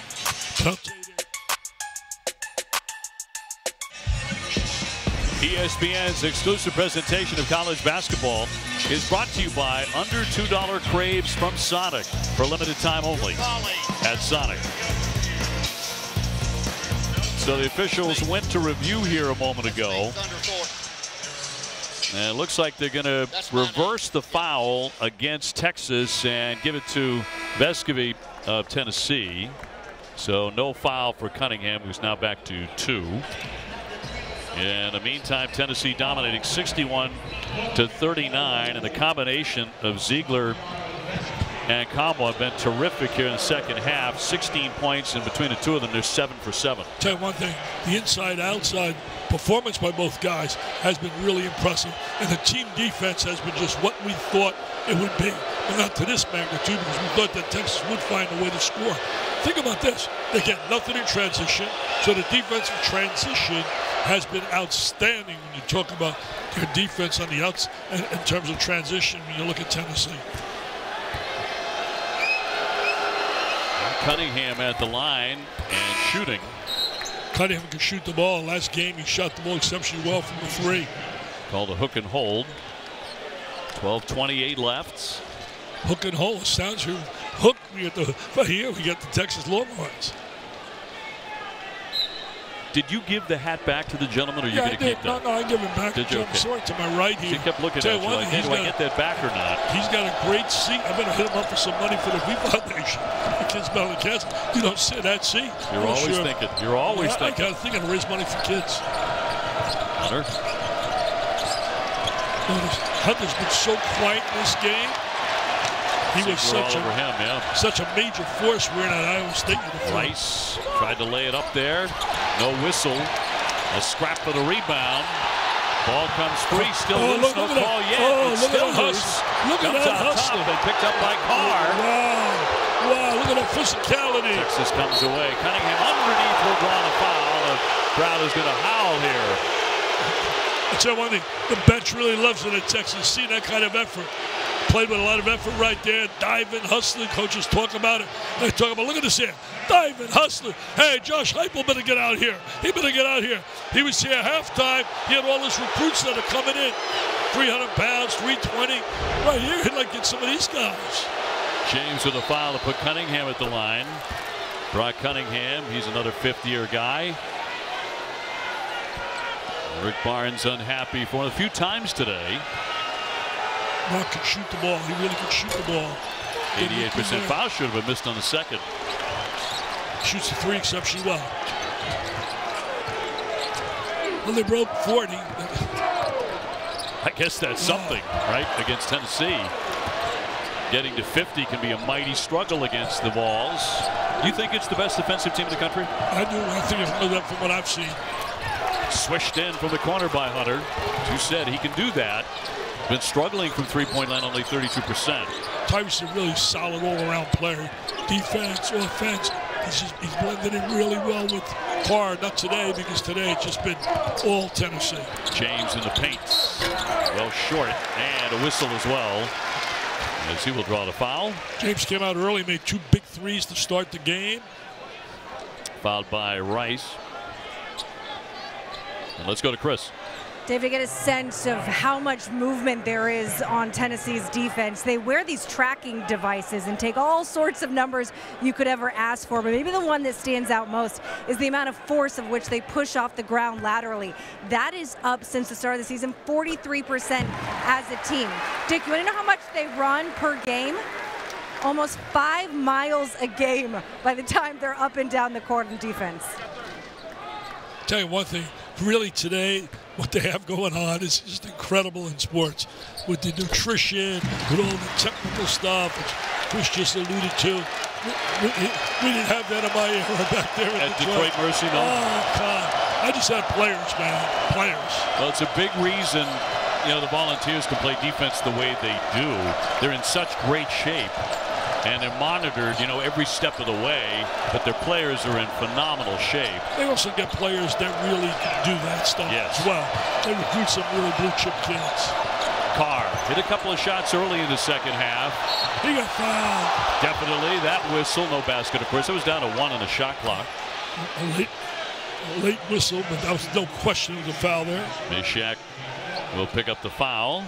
ESPN's exclusive presentation of college basketball is brought to you by under $2 Craves from Sonic for limited time only at Sonic. So the officials went to review here a moment ago. And it looks like they're going to reverse the foul against Texas and give it to Vescovi of Tennessee. So no foul for Cunningham, who's now back to 2. In the meantime, Tennessee dominating 61-39, and the combination of Ziegler and Combo have been terrific here in the second half. 16 points, and between the two of them, they're 7 for 7. Tell you one thing, the inside-outside performance by both guys has been really impressive, and the team defense has been just what we thought it would be, but not to this magnitude, because we thought that Texas would find a way to score. Think about this. They get nothing in transition, so the defensive transition has been outstanding when you talk about their defense on the outs in terms of transition when you look at Tennessee. Cunningham at the line and shooting. Cunningham can shoot the ball. Last game he shot the ball exceptionally well from the 3. Called a hook and hold. 12:28 left. Hook and hold. Sounds here. Hook. Here we get the Texas Longhorns. Did you give the hat back to the gentleman, or are you going to keep that? No, I give it back. Did you? I'm sorry, to my right here. He kept looking at you like, hey, do I get that back or not? He's got a great seat. I better hit him up for some money for the V Foundation. The kids down in Kansas. You don't sit that seat. You're always thinking. You're always thinking. I got to think to raise money for kids. Hunter. Hunter's been so quiet in this game. He was such a major force wearing that Iowa State uniform. Rice tried to lay it up there. No whistle. A scrap for the rebound. Ball comes free. Still loose. No call yet. It's still loose. Look at that hustle. And picked up by Carr. Wow. Look at that physicality. Texas comes away. Cunningham underneath will draw the foul. The crowd is going to howl here. I'll tell you one thing. The bench really loves it at Texas. See that kind of effort. Played with a lot of effort right there. Diving, hustling. Coaches talk about it. They talk about, look at this here. Diving, hustling. Hey, Josh Heupel better get out here. He better get out here. He was here at halftime. He had all his recruits that are coming in. 300 pounds, 320. Right here, he'd like to get some of these guys. James with a foul to put Cunningham at the line. Brock Cunningham, he's another fifth-year guy. Rick Barnes unhappy for a few times today. Brock can shoot the ball. He really can shoot the ball. 88% foul, should have been missed on the second. Shoots the three exceptionally well. Well, they broke 40. I guess that's something, right, against Tennessee. Getting to 50 can be a mighty struggle against the Vols. Do you think it's the best defensive team in the country? I do. I think it's from what I've seen. Swished in from the corner by Hunter. As you said, he can do that. Been struggling from three-point line, only 32%. Tyrese is a really solid all-around player. Defense, offense. He's blended in really well with Carr. Not today, because today it's just been all Tennessee. James in the paint. Well short, and a whistle as well, as he will draw the foul. James came out early, made two big threes to start the game. Fouled by Rice. And let's go to Chris. Dave, to get a sense of how much movement there is on Tennessee's defense, they wear these tracking devices and take all sorts of numbers you could ever ask for, but maybe the one that stands out most is the amount of force of which they push off the ground laterally. That is up since the start of the season, 43% as a team. Dick, you want to know how much they run per game? Almost 5 miles a game by the time they're up and down the court in defense. Tell you one thing, really today, what they have going on is just incredible in sports. With the nutrition, with all the technical stuff, which Chris just alluded to. We didn't have that in my era back there at Detroit Mercy, no? Oh, God. I just had players, man. Players. Well, it's a big reason, you know, the Volunteers can play defense the way they do. They're in such great shape. And they're monitored, you know, every step of the way, but their players are in phenomenal shape. They also get players that really can do that stuff as well. They recruit some really blue chip kids. Carr hit a couple of shots early in the second half. He got fouled. Definitely that whistle, no basket, of course. It was down to 1 on the shot clock. A late whistle, but that was no question of the foul there. Meshack will pick up the foul.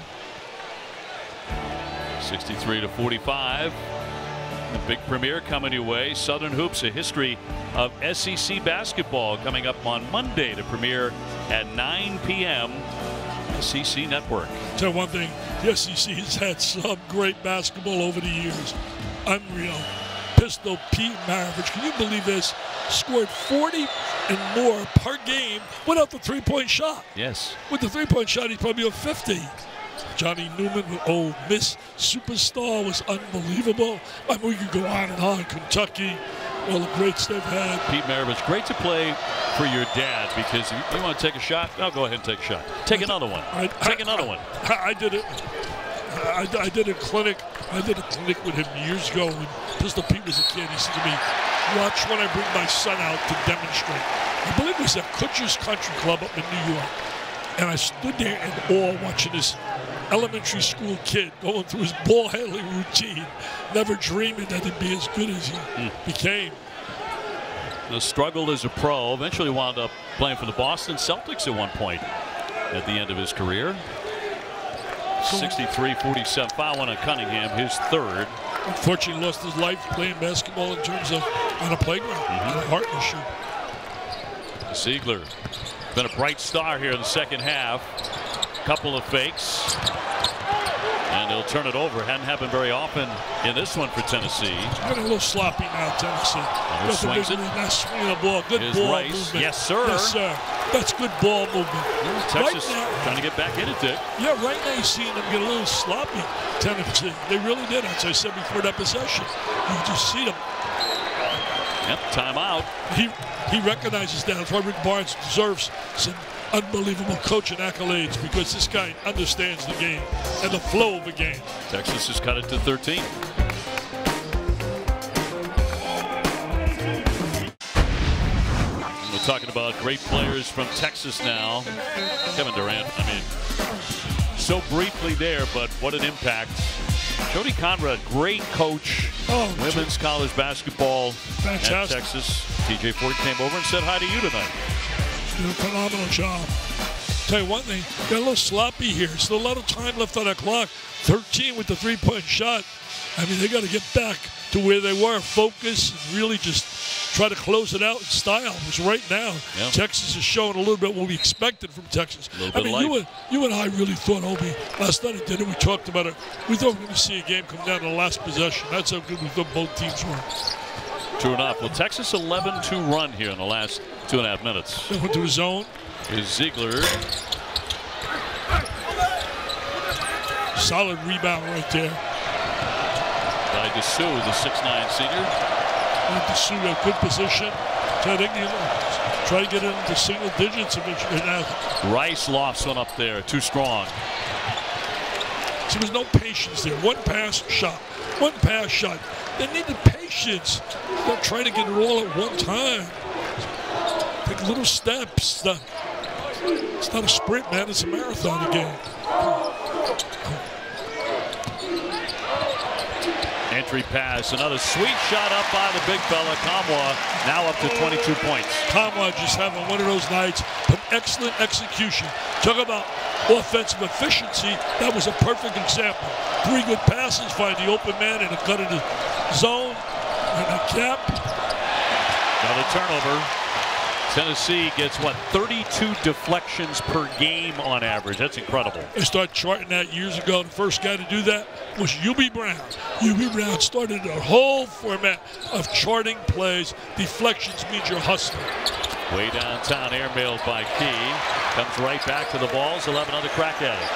63-45. The big premiere coming your way. Southern Hoops, a history of SEC basketball, coming up on Monday to premiere at 9 p.m. SEC Network. Tell you one thing, the SEC has had some great basketball over the years. Unreal. Pistol Pete Maravich, can you believe this? Scored 40 and more per game without the three-point shot. Yes. With the three-point shot, he'd probably be 50. Johnny Newman, Ole Miss superstar, was unbelievable. I mean, we could go on and on. Kentucky, all the greats they've had. Pete Maravich, great to play for your dad, because if you want to take a shot, go ahead and take a shot. Take another one. Take another one. I did it. I did a clinic. I did a clinic with him years ago when Pistol Pete was a kid. He said to me, watch when I bring my son out to demonstrate. I believe it was at Kutcher's Country Club up in New York. And I stood there in awe watching this elementary school kid going through his ball handling routine, never dreaming that he'd be as good as he became. The struggle as a pro, eventually wound up playing for the Boston Celtics at one point at the end of his career. 63-47 foul on Cunningham, his third. Unfortunately lost his life playing basketball in terms of on a playground, a heart issue. Ziegler, been a bright star here in the second half. Couple of fakes, and they'll turn it over. Hadn't happened very often in this one for Tennessee. Getting a little sloppy now, Tennessee. Swings it. Not swinging the ball. Good ball movement. Yes, sir. Yes, sir. That's good ball movement. Texas right now, trying to get back in it, Dick. Yeah, right now you're seeing them get a little sloppy, Tennessee. They really did, as I said before that possession. You just see them. Yep, timeout. He recognizes that. That's why Rick Barnes deserves some unbelievable coaching accolades, because this guy understands the game and the flow of the game. Texas has cut it to 13. We're talking about great players from Texas now. Kevin Durant, I mean, so briefly there, but what an impact. Jody Conrad, great coach, women's college basketball at Texas. TJ Ford came over and said hi to you tonight. Did a phenomenal job. Tell you one thing, got a little sloppy here. Still a lot of time left on that clock. 13 with the three-point shot. I mean, they got to get back to where they were, focus, and really just try to close it out in style. Because right now, Texas is showing a little bit what we expected from Texas. I mean, you and I really thought, Obi, last night at dinner we talked about it. We thought we were going to see a game come down to the last possession. That's how good we thought both teams were. True enough. Well, Texas 11-2 run here in the last 2.5 minutes. They went to the zone. Is Ziegler. Solid rebound right there. By Dessou, the 6'9 senior. Dessou in a good position. So I think try to get into single digits eventually now. Rice lofts one up there, too strong. So there's no patience there. One pass shot. One pass shot. They needed patience. They're trying to get it all at one time. Take little steps. It's not a sprint, man. It's a marathon again. Entry pass, another sweet shot up by the big fella, Kamwa, now up to 22 points. Kamwa just having one of those nights, but excellent execution. Talk about offensive efficiency. That was a perfect example. 3 good passes, find the open man and a cut in the zone, and a cap. Another turnover. Tennessee gets, 32 deflections per game on average. That's incredible. They started charting that years ago. The first guy to do that was UB Brown. UB Brown started a whole format of charting plays. Deflections means you're hustling. Way downtown, airmailed by Key. Comes right back to the balls. He'll have another crack at it.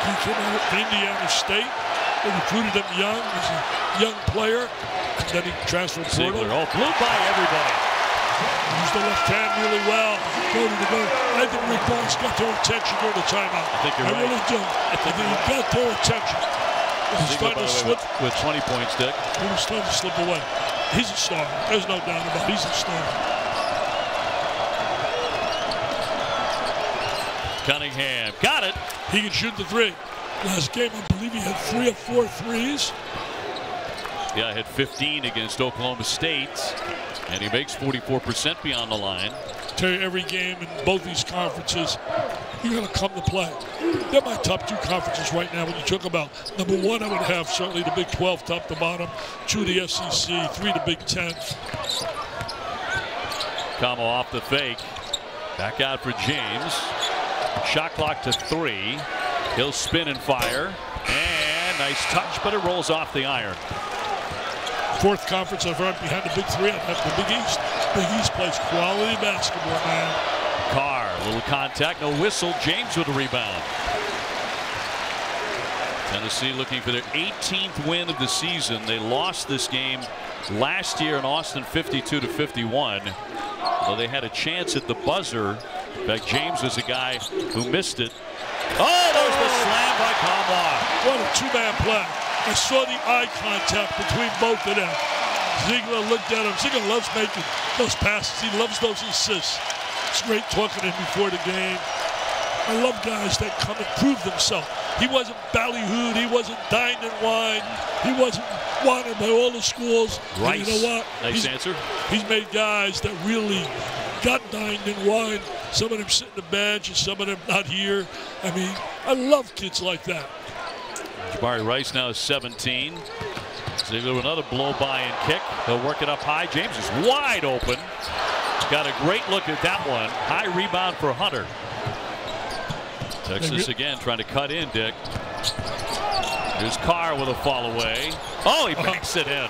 He came out of Indiana State. They recruited him young as a young player. And then he transferred to Ziegler, blew by everybody. Used the left hand really well. Go to the goal. I think Rick Barnes got their attention during the timeout. I think you're right. I really do. I think he got their attention. He's starting to slip. With 20 points, Dick. He was starting to slip away. He's a star. There's no doubt about it. He's a star. Cunningham got it. He can shoot the 3. Last game, I believe he had 3 or 4 threes. Yeah, hit 15 against Oklahoma State. And he makes 44% beyond the line. Tell you, every game in both these conferences, you're going to come to play. They're my top 2 conferences right now. When you talk about number 1, I would have certainly the Big 12 top to bottom, 2 the SEC, 3 the Big 10. Kamo off the fake. Back out for James. Shot clock to 3. He'll spin and fire. And nice touch, but it rolls off the iron. 4th conference I've heard behind the Big 3. I'd have the Big East. Big East plays quality basketball, man. Carr, a little contact, no whistle. James with a rebound. Tennessee looking for their 18th win of the season. They lost this game last year in Austin 52-51. Though they had a chance at the buzzer. In fact, James was a guy who missed it. Oh, there's the slam by Kamwa. What a 2-man play. I saw the eye contact between both of them. Ziegler looked at him. Ziegler loves making those passes. He loves those assists. It's great talking to him before the game. I love guys that come and prove themselves. He wasn't ballyhooed. He wasn't dined and wined. He wasn't wanted by all the schools. Rice. And you know what? Nice answer. He's made guys that really got dined and wined. Some of them sit in the bench and some of them not here. I mean, I love kids like that. Jabari Rice now is 17. Ziegler with another blow by and kick. He'll work it up high. James is wide open. Got a great look at that one. High rebound for Hunter. Texas again trying to cut in, Dick. Here's Carr with a fall away. Oh, he backs it in.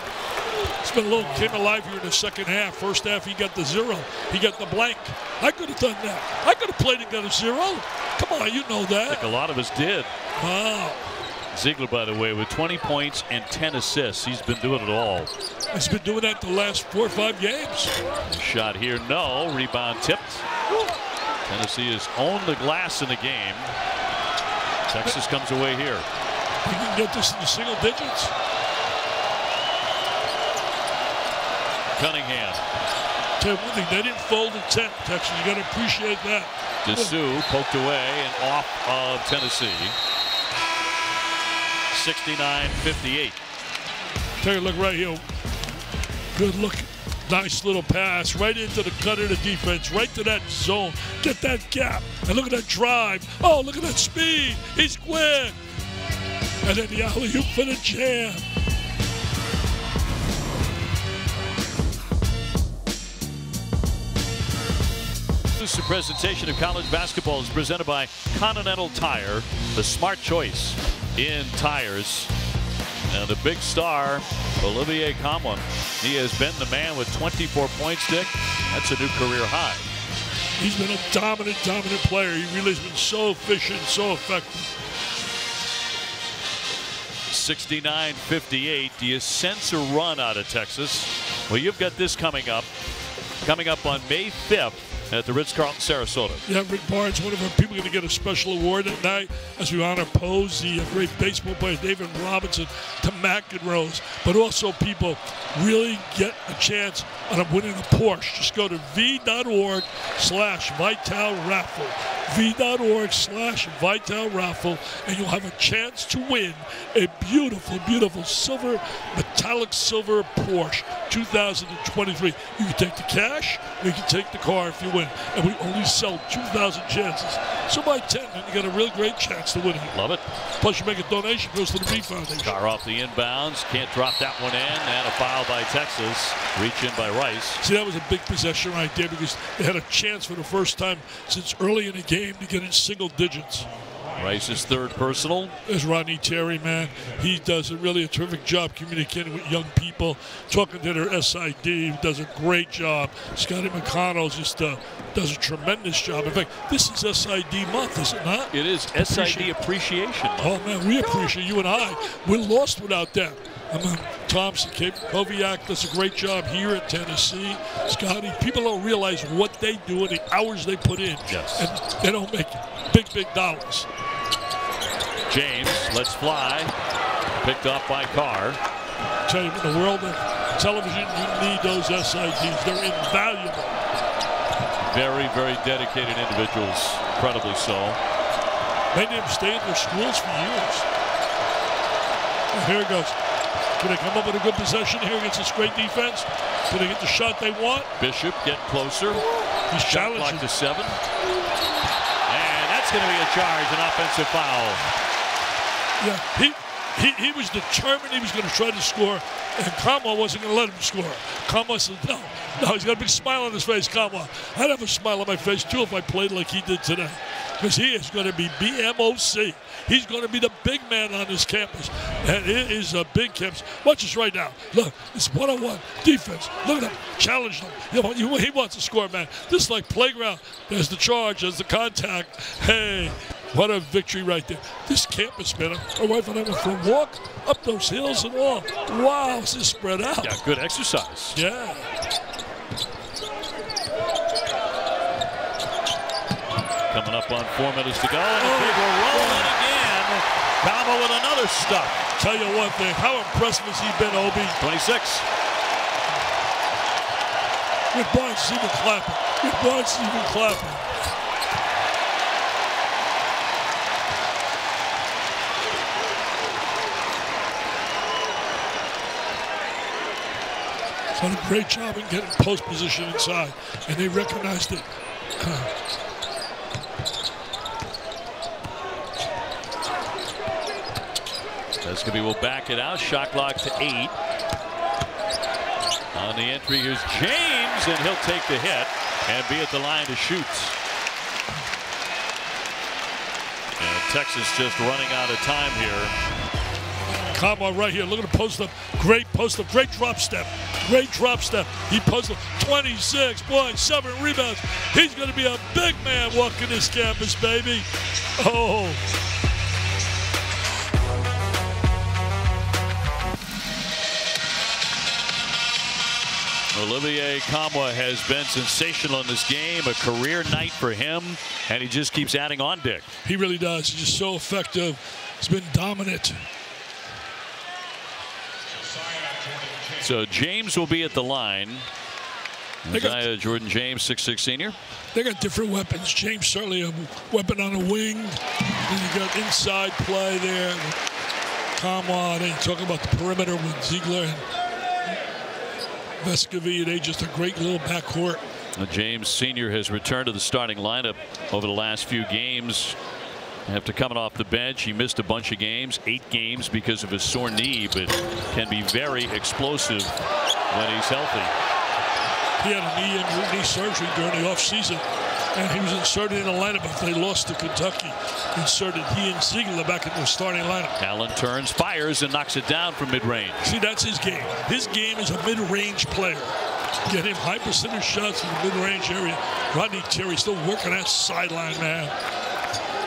It's been a little came alive here in the second half. First half, he got the 0. He got the blank. I could have done that. I could have played and got a 0. Come on, you know that. I think a lot of us did. Wow. Ziegler, by the way, with 20 points and 10 assists. He's been doing it all. He's been doing that the last 4 or 5 games. Shot here, no. Rebound tipped. Tennessee has owned the glass in the game. Texas comes away here. He can get this in the single digits. Cunningham. Tell you one thing, they didn't fold in 10, Texas. You got to appreciate that. Dessou poked away and off of Tennessee. 69-58. Tell you, look right here. Good look. Nice little pass right into the cut of the defense, right to that zone. Get that gap. And look at that drive. Oh, look at that speed. He's quick. And then the alley-oop for the jam. This presentation of college basketball is presented by Continental Tire, the smart choice in tires. And the big star, Olivier Nkamhoua, he has been the man with 24 points, Dick. That's a new career high. He's been a dominant player. He really has been so efficient, so effective. 69-58. Do you sense a run out of Texas? Well, you've got this coming up on May 5th. At the Ritz-Carlton, Sarasota. Yeah, Rick Barnes, one of our people, going to get a special award at night as we honor Posey, a great baseball player, David Robinson, to McEnroe's. But also people really get a chance on winning a Porsche. Just go to v.org/VitalRaffle. v.org/VitalRaffle, and you'll have a chance to win a beautiful, beautiful metallic silver Porsche 2023. You can take the cash, or you can take the car if you win. And we only sell 2,000 chances. So buy 10 and you got a really great chance to win it. Love it. Plus you make a donation, goes to the B Foundation. Car off the inbounds. Can't drop that one in. And a foul by Texas. Reach in by Rice. See, that was a big possession right there because they had a chance for the first time since early in the game to get in single digits. Rice's third personal. There's Rodney Terry, man. He does a terrific job communicating with young people, talking to their SID. He does a great job. Scotty McConnell just does a tremendous job. In fact, this is SID month, is it not? It is SID Appreciation Month. Oh, man, we appreciate you and I. We're lost without them. Thompson, Koviak does a great job here at Tennessee. Scotty, people don't realize what they do and the hours they put in. Yes. And they don't make big dollars. James lets fly. Picked off by Carr. I tell you, in the world of television, you need those SIDs. They're invaluable. Very, very dedicated individuals. Incredibly so. Many of them stay in their schools for years. And here it goes. Can they come up with a good possession here against this great defense? Can they get the shot they want? Bishop get closer. He's challenging. Clock to 7. And that's going to be a charge, an offensive foul. Yeah, he was determined he was going to try to score, and Nkamhoua wasn't going to let him score. Nkamhoua said, no, he's got a big smile on his face, Nkamhoua. I'd have a smile on my face, too, if I played like he did today. Because he is going to be BMOC. He's going to be the big man on this campus. And it is a big campus. Watch this right now. Look, it's one-on-one defense. Look at him. Challenge him. He wants to score, man. This is like playground. There's the charge. There's the contact. Hey, what a victory right there. This campus, man. My wife and I went for a walk up those hills and all. Wow, this is spread out. Yeah, good exercise. Yeah. Coming up on 4 minutes to go, and the big will roll in again. Nkamhoua with another stuff. Tell you one thing, how impressive has he been, Obi? 26. Rick Barnes is even clapping. Rick Barnes is even clapping. He's done a great job in getting post position inside, and they recognized it. Escobie will back it out. Shot clock to 8. On the entry, here's James, and he'll take the hit and be at the line to shoot. And Texas just running out of time here. Nkamhoua right here. Look at the post up. Great post up. Great drop step. Great drop step. He posted 26 points, 7 rebounds. He's going to be a big man walking this campus, baby. Oh. Olivier Nkamhoua has been sensational in this game, a career night for him, and he just keeps adding on, Dick. He really does. He's just so effective. He's been dominant. So James will be at the line. Jordan James, 6'6" senior. They got different weapons. James certainly a weapon on a wing. Then you got inside play there. Nkamhoua, then talking about the perimeter with Ziegler. Vescovi, they just a great little backcourt. James Sr. has returned to the starting lineup over the last few games. After coming off the bench, he missed a bunch of games, 8 games because of his sore knee, but can be very explosive when he's healthy. He had a knee surgery during the offseason, and he was inserted in the lineup after they lost to Kentucky. Inserted he and Ziegler back in the starting lineup. Allen turns, fires, and knocks it down from mid-range. See, that's his game. His game is a mid-range player. Get him high percentage shots in the mid-range area. Rodney Terry still working that sideline, man.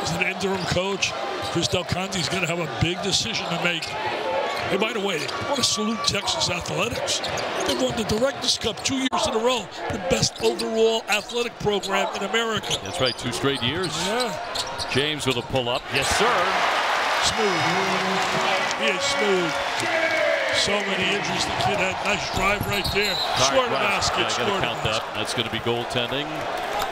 As an interim coach, Chris Del Conte's going to have a big decision to make. Hey, by the way, I want to salute Texas Athletics. They won the Directors Cup 2 years in a row. The best overall athletic program in America. That's right, 2 straight years. Yeah. James with a pull-up. Yes, sir. Smooth. He is smooth. So many injuries. The kid had nice drive right there. Scored a basket. Yeah, I got to count that. That's going to be goaltending.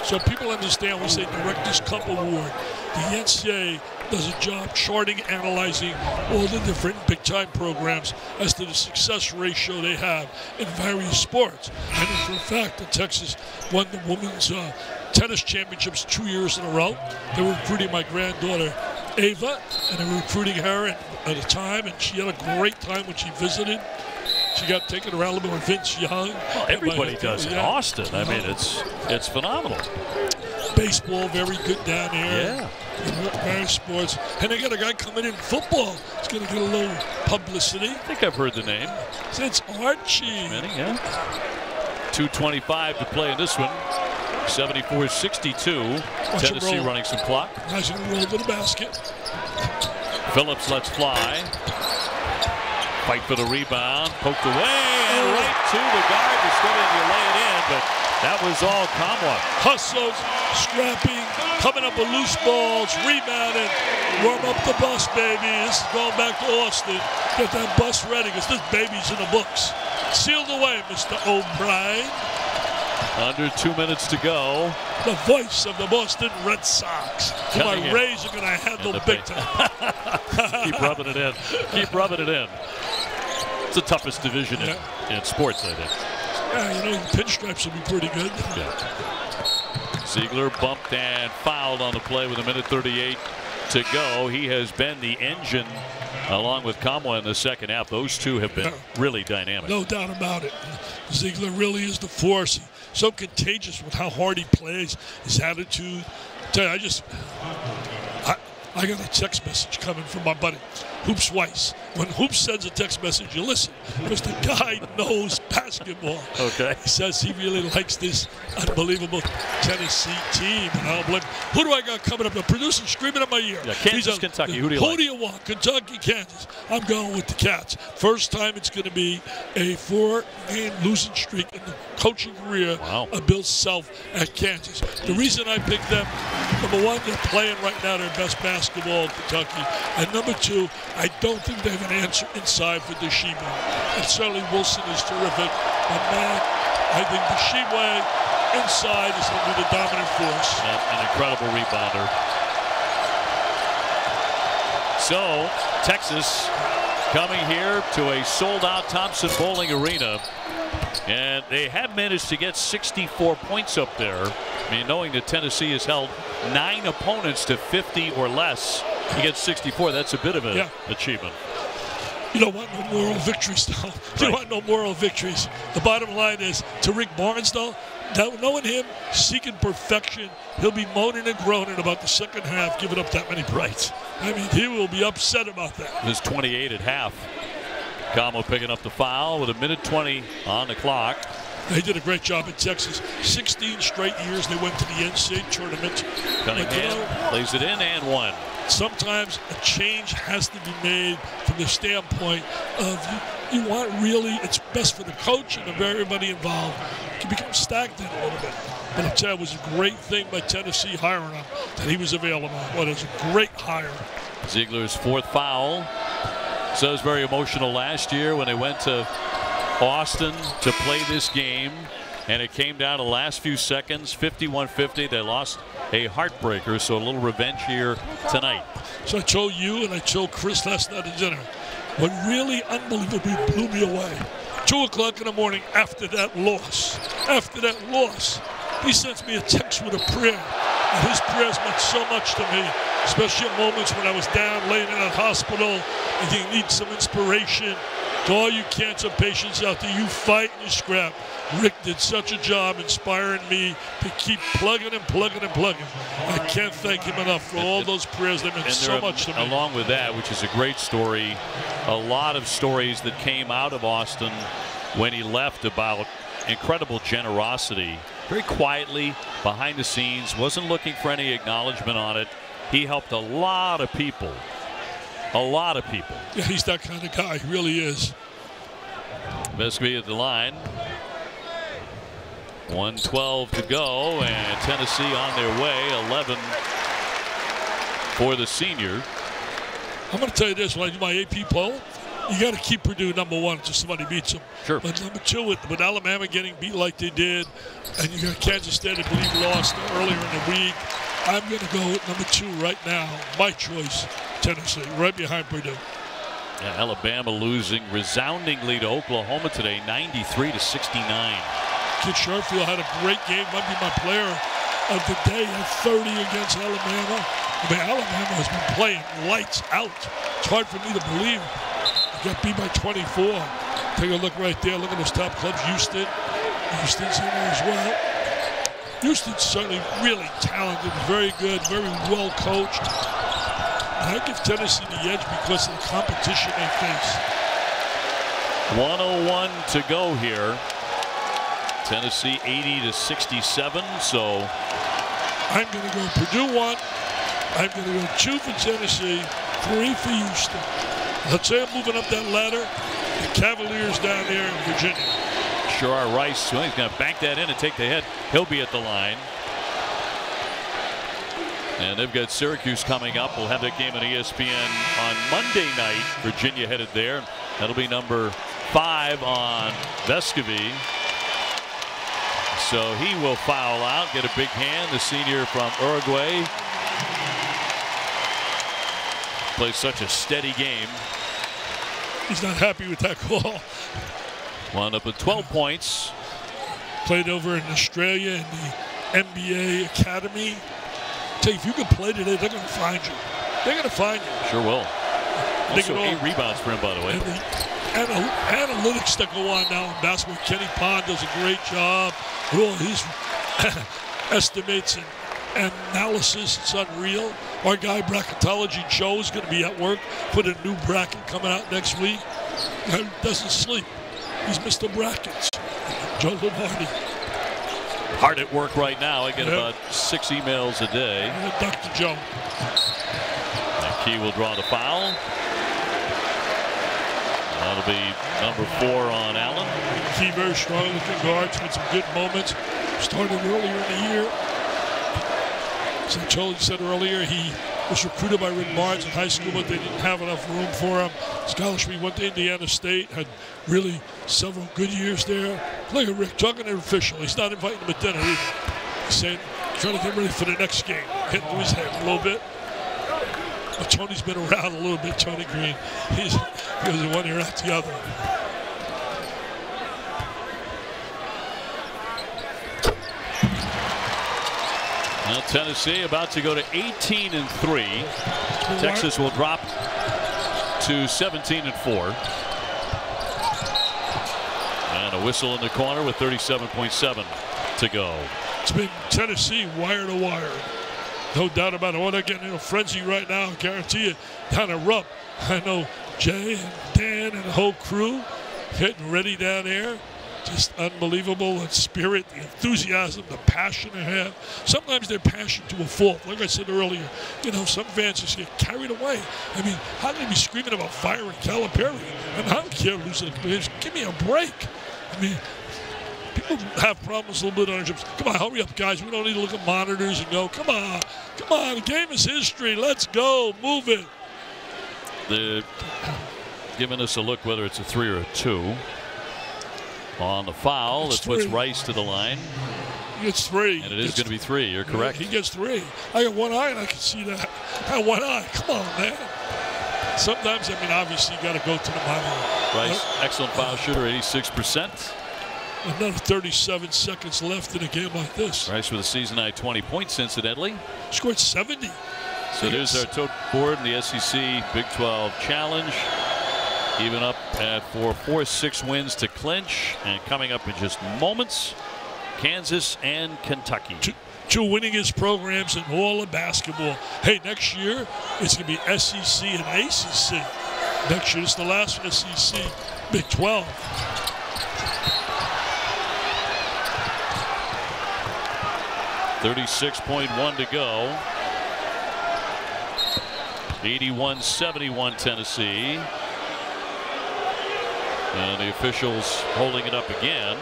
So people understand when we say Directors Cup Award, the NCAA does a job charting, analyzing all the different big-time programs as to the success ratio they have in various sports. And for a fact that Texas won the women's tennis championships 2 years in a row. They were recruiting my granddaughter, Ava, and they were recruiting her at a time, and she had a great time when she visited. She got taken around a little bit with Vince Young. Well, everybody does in Austin. I mean, it's phenomenal. Baseball, very good down there. Yeah. Various sports. And they got a guy coming in football. He's going to get a little publicity. I think I've heard the name. It's Archie. Yeah. 2:25 to play in this one. 74-62. Tennessee running some clock. Nice and roll to the basket. Phillips lets fly. Fight for the rebound. Poked away and right to the guard. You lay it in, but that was all Kamwa. Hustles, scrapping, coming up with loose balls, rebounding. Warm up the bus, baby. This is going back to Austin. Get that bus ready because this baby's in the books. Sealed away, Mr. O'Brien. Under 2 minutes to go. The voice of the Boston Red Sox. Who my Rays are going to handle big time. Keep rubbing it in. Keep rubbing it in. It's the toughest division in sports, I think. Yeah, you know, pinstripes will be pretty good. Yeah. Ziegler bumped and fouled on the play with 1:38 to go. He has been the engine along with Kamwa in the second half. Those two have been really dynamic. No doubt about it. Ziegler really is the force. So contagious with how hard he plays, his attitude. I tell you, I got a text message coming from my buddy, Hoops Weiss. When Hoops sends a text message, you listen, because the guy knows basketball. Okay. He says he really likes this unbelievable Tennessee team. And I don't blame him. Who do I got coming up? The producer screaming at my ear. Yeah, Kansas, Kentucky. Who do you like? Want? Kentucky, Kansas. I'm going with the Cats. First time it's going to be a 4-game losing streak in the coaching career of Bill Self at Kansas. The reason I picked them, number one, they're playing right now their best basketball in Kentucky. And number two, I don't think they have an answer inside for Deshiwe. And certainly Wilson is terrific. But man, I think Deshiwe inside is going to be the dominant force. An incredible rebounder. So, Texas coming here to a sold-out Thompson-Boling Arena. And they have managed to get 64 points up there. I mean, knowing that Tennessee has held 9 opponents to 50 or less, he gets 64. That's a bit of an achievement. You don't want no moral victories, though. You don't want no moral victories. The bottom line is, to Rick Barnes, though, knowing him, seeking perfection, he'll be moaning and groaning about the second half, giving up that many points. I mean, he will be upset about that. It was 28 at half. Kamwa picking up the foul with 1:20 on the clock. They did a great job in Texas. 16 straight years they went to the NCAA tournament. Cunningham lays it in and one. Sometimes a change has to be made from the standpoint of you want really, it's best for the coach and everybody involved to become stagnant a little bit. But I'll tell you, it was a great thing by Tennessee hiring him that he was available. What is a great hire. Ziegler's 4th foul. So it was very emotional last year when they went to Austin to play this game, and it came down to the last few seconds, 51-50. They lost a heartbreaker, so a little revenge here tonight. So I told you and I told Chris last night at dinner, what really unbelievably blew me away, 2 o'clock in the morning after that loss. He sends me a text with a prayer. And his prayers meant so much to me, especially at moments when I was down, laying in a hospital, and you need some inspiration. To all you cancer patients out there, you fight and you scrap. Rick did such a job inspiring me to keep plugging and plugging and plugging. I can't thank him enough for all those prayers. They meant so much to me. Along with that, which is a great story, a lot of stories that came out of Austin when he left about incredible generosity. Very quietly, behind the scenes, wasn't looking for any acknowledgement on it. He helped a lot of people. A lot of people. Yeah, he's that kind of guy. He really is. Vescovi at the line. 1:12 to go, and Tennessee on their way. 11 for the senior. I'm going to tell you this: when I do my AP poll, you got to keep Purdue #1 until somebody beats them. Sure. But #2, with Alabama getting beat like they did, and you got Kansas State, I believe, lost earlier in the week, I'm going to go with #2 right now. My choice, Tennessee, right behind Purdue. Yeah, Alabama losing resoundingly to Oklahoma today, 93-69. Kid Sharfield had a great game. Might be my player of the day at 30 against Alabama. I mean, Alabama has been playing lights out. It's hard for me to believe. They got beat by 24. Take a look right there. Look at those top clubs. Houston's in there as well. Houston's certainly really talented, very good, very well coached. And I give Tennessee the edge because of the competition they face. 1:01 to go here. Tennessee 80-67. So I'm going to go Purdue 1. I'm going to go 2 for Tennessee, 3 for Houston. Let's say I'm moving up that ladder. The Cavaliers down there in Virginia. Sure, Rice, well, he's going to bank that in and take the hit. He'll be at the line. And they've got Syracuse coming up. We'll have that game on ESPN on Monday night. Virginia headed there. That'll be number 5 on Vescovi. So he will foul out, get a big hand. The senior from Uruguay plays such a steady game. He's not happy with that call. Wound up with 12 points. Played over in Australia in the NBA Academy. Tell you, if you can play today, they're going to find you. They're going to find you. Sure will. Also, all, 8 rebounds for him, by the way. And the analytics that go on now in basketball. Kenny Pond does a great job with all his estimates and analysis. It's unreal. Our guy, Bracketology Joe, is going to be at work. Put a new bracket coming out next week. He doesn't sleep. He's Mr. Brackets. Joe Lombardi. Hard at work right now. I get about 6 emails a day. Dr. Joe. And Key will draw the foul. That'll be number 4 on Allen. Key very strong looking guards with some good moments. Started earlier in the year. As I told you, said earlier, he was recruited by Rick Barnes in high school, but they didn't have enough room for him. Scholarship, went to Indiana State, had really several good years there. Look at Rick talking to an official. He's not inviting him to dinner either. He's saying, trying to get ready for the next game. Hitting to his head a little bit. But Tony's been around a little bit, Tony Green. He goes one ear out the other. Well, Tennessee about to go to 18-3. Texas will drop to 17-4. And a whistle in the corner with 37.7 to go. It's been Tennessee wire to wire. No doubt about it. Oh, they're getting in a frenzy right now. I guarantee you, down at Rupp. I know Jay and Dan and the whole crew getting ready down there. Just unbelievable. The spirit, the enthusiasm, the passion they have. Sometimes they're passionate to a fault. Like I said earlier, you know, some fans just get carried away. I mean, how can they be screaming about firing Calipari? I mean, I don't care losing the games. Give me a break. I mean, people have problems a little bit on their jobs. Come on, hurry up, guys. We don't need to look at monitors and go, come on, the game is history. Let's go, move it. They're giving us a look whether it's a 3 or a 2. On the foul, that puts Rice to the line. He gets 3. And it is going to be 3. You're correct. He gets 3. I got one eye and I can see that. I got one eye. Come on, man. Sometimes, I mean, obviously you got to go to the monitor. Rice, excellent foul shooter, 86%. Another 37 seconds left in a game like this. Rice with a season-high 20 points, incidentally. Scored 70. So there's our total board in the SEC Big 12 Challenge. Even up at 4-6 wins to clinch. And coming up in just moments, Kansas and Kentucky. Two winningest programs in all of basketball. Hey, next year it's going to be SEC and ACC. Next year it's the last SEC Big 12. $36.1 to go. 81-71 Tennessee. And the officials holding it up again.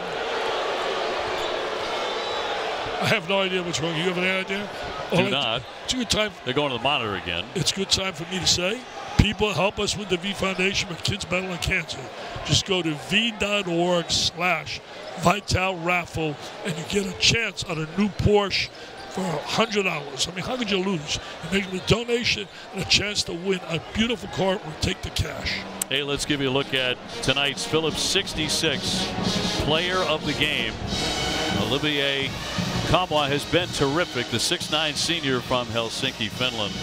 I have no idea what's wrong. You have any idea? Do not. It's a good time. They're going to the monitor again. It's a good time for me to say, people help us with the V Foundation with Kids Battling Cancer. Just go to v.org/Vital Raffle and you get a chance on a new Porsche for $100. I mean, how could you lose? You're making a donation and a chance to win a beautiful car or take the cash. Hey, let's give you a look at tonight's Phillips 66 player of the game. Olivier Kamwa has been terrific. The 6'9" senior from Helsinki, Finland,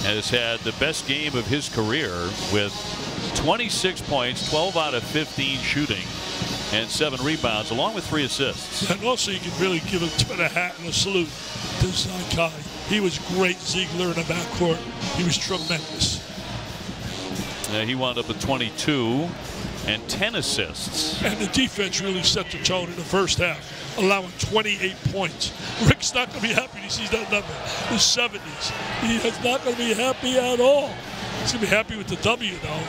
has had the best game of his career with 26 points, 12 out of 15 shooting, and 7 rebounds, along with 3 assists. And also, you can really give a tip of the hat and a salute to Zakai. He was great, Ziegler, in the backcourt. He was tremendous. He wound up with 22 and 10 assists. And the defense really set the tone in the first half, allowing 28 points. Rick's not going to be happy when he sees that number, the 70s. He is not going to be happy at all. He's going to be happy with the W, though.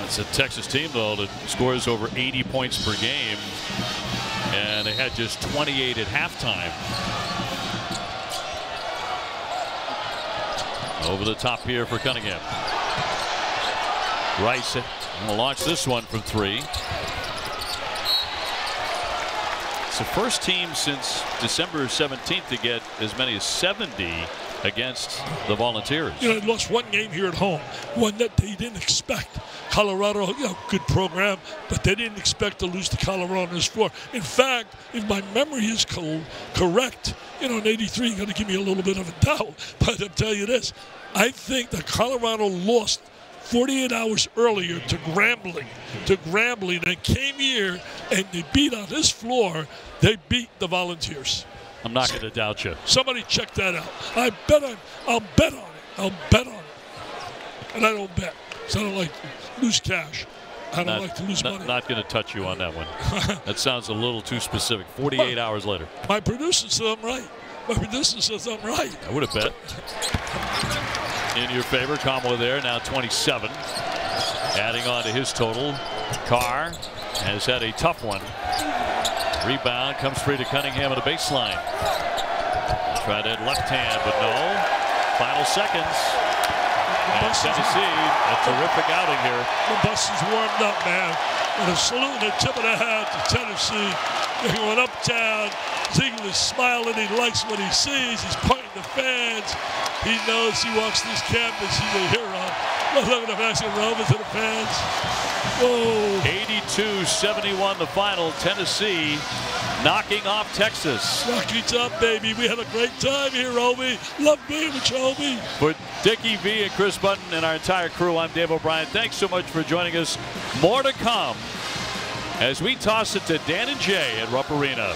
It's a Texas team, though, that scores over 80 points per game, and they had just 28 at halftime. Over the top here for Cunningham. Rice will launch this one from 3. It's the first team since December 17th to get as many as 70 against the Volunteers. You know, they lost one game here at home, one that they didn't expect. Colorado, you know, good program, but they didn't expect to lose to Colorado on this floor. In fact, if my memory is correct, you know, in '83, you're going to give me a little bit of a doubt, but I'll tell you this. I think that Colorado lost 48 hours earlier to Grambling, and came here and they beat on this floor. They beat the Volunteers. I'm not going to doubt you. Somebody check that out. I'll bet on it. I'll bet on it. And I don't bet, so I don't like to lose cash. I don't like to lose money. Not going to touch you on that one. That sounds a little too specific. 48 hours later. My producer says I'm right. I would have bet. In your favor, Kamwa there, now 27. Adding on to his total. Carr has had a tough one. Rebound comes free to Cunningham at the baseline. Tried that left hand, but no. Final seconds. And Tennessee, a terrific outing here. The bus is warmed up, man. And a salute and a tip of the hat to Tennessee. They're going uptown. Ziegler's smiling. He likes what he sees. He's pointing to fans. He knows he walks this campus. He's a hero. Look at the basket over to the fans. Whoa. 82-71 the final. Tennessee knocking off Texas. Rockies up, baby. We had a great time here, Obi. Love being with you, Obi. For Dickie V and Chris Button and our entire crew, I'm Dave O'Brien. Thanks so much for joining us. More to come as we toss it to Dan and Jay at Rupp Arena.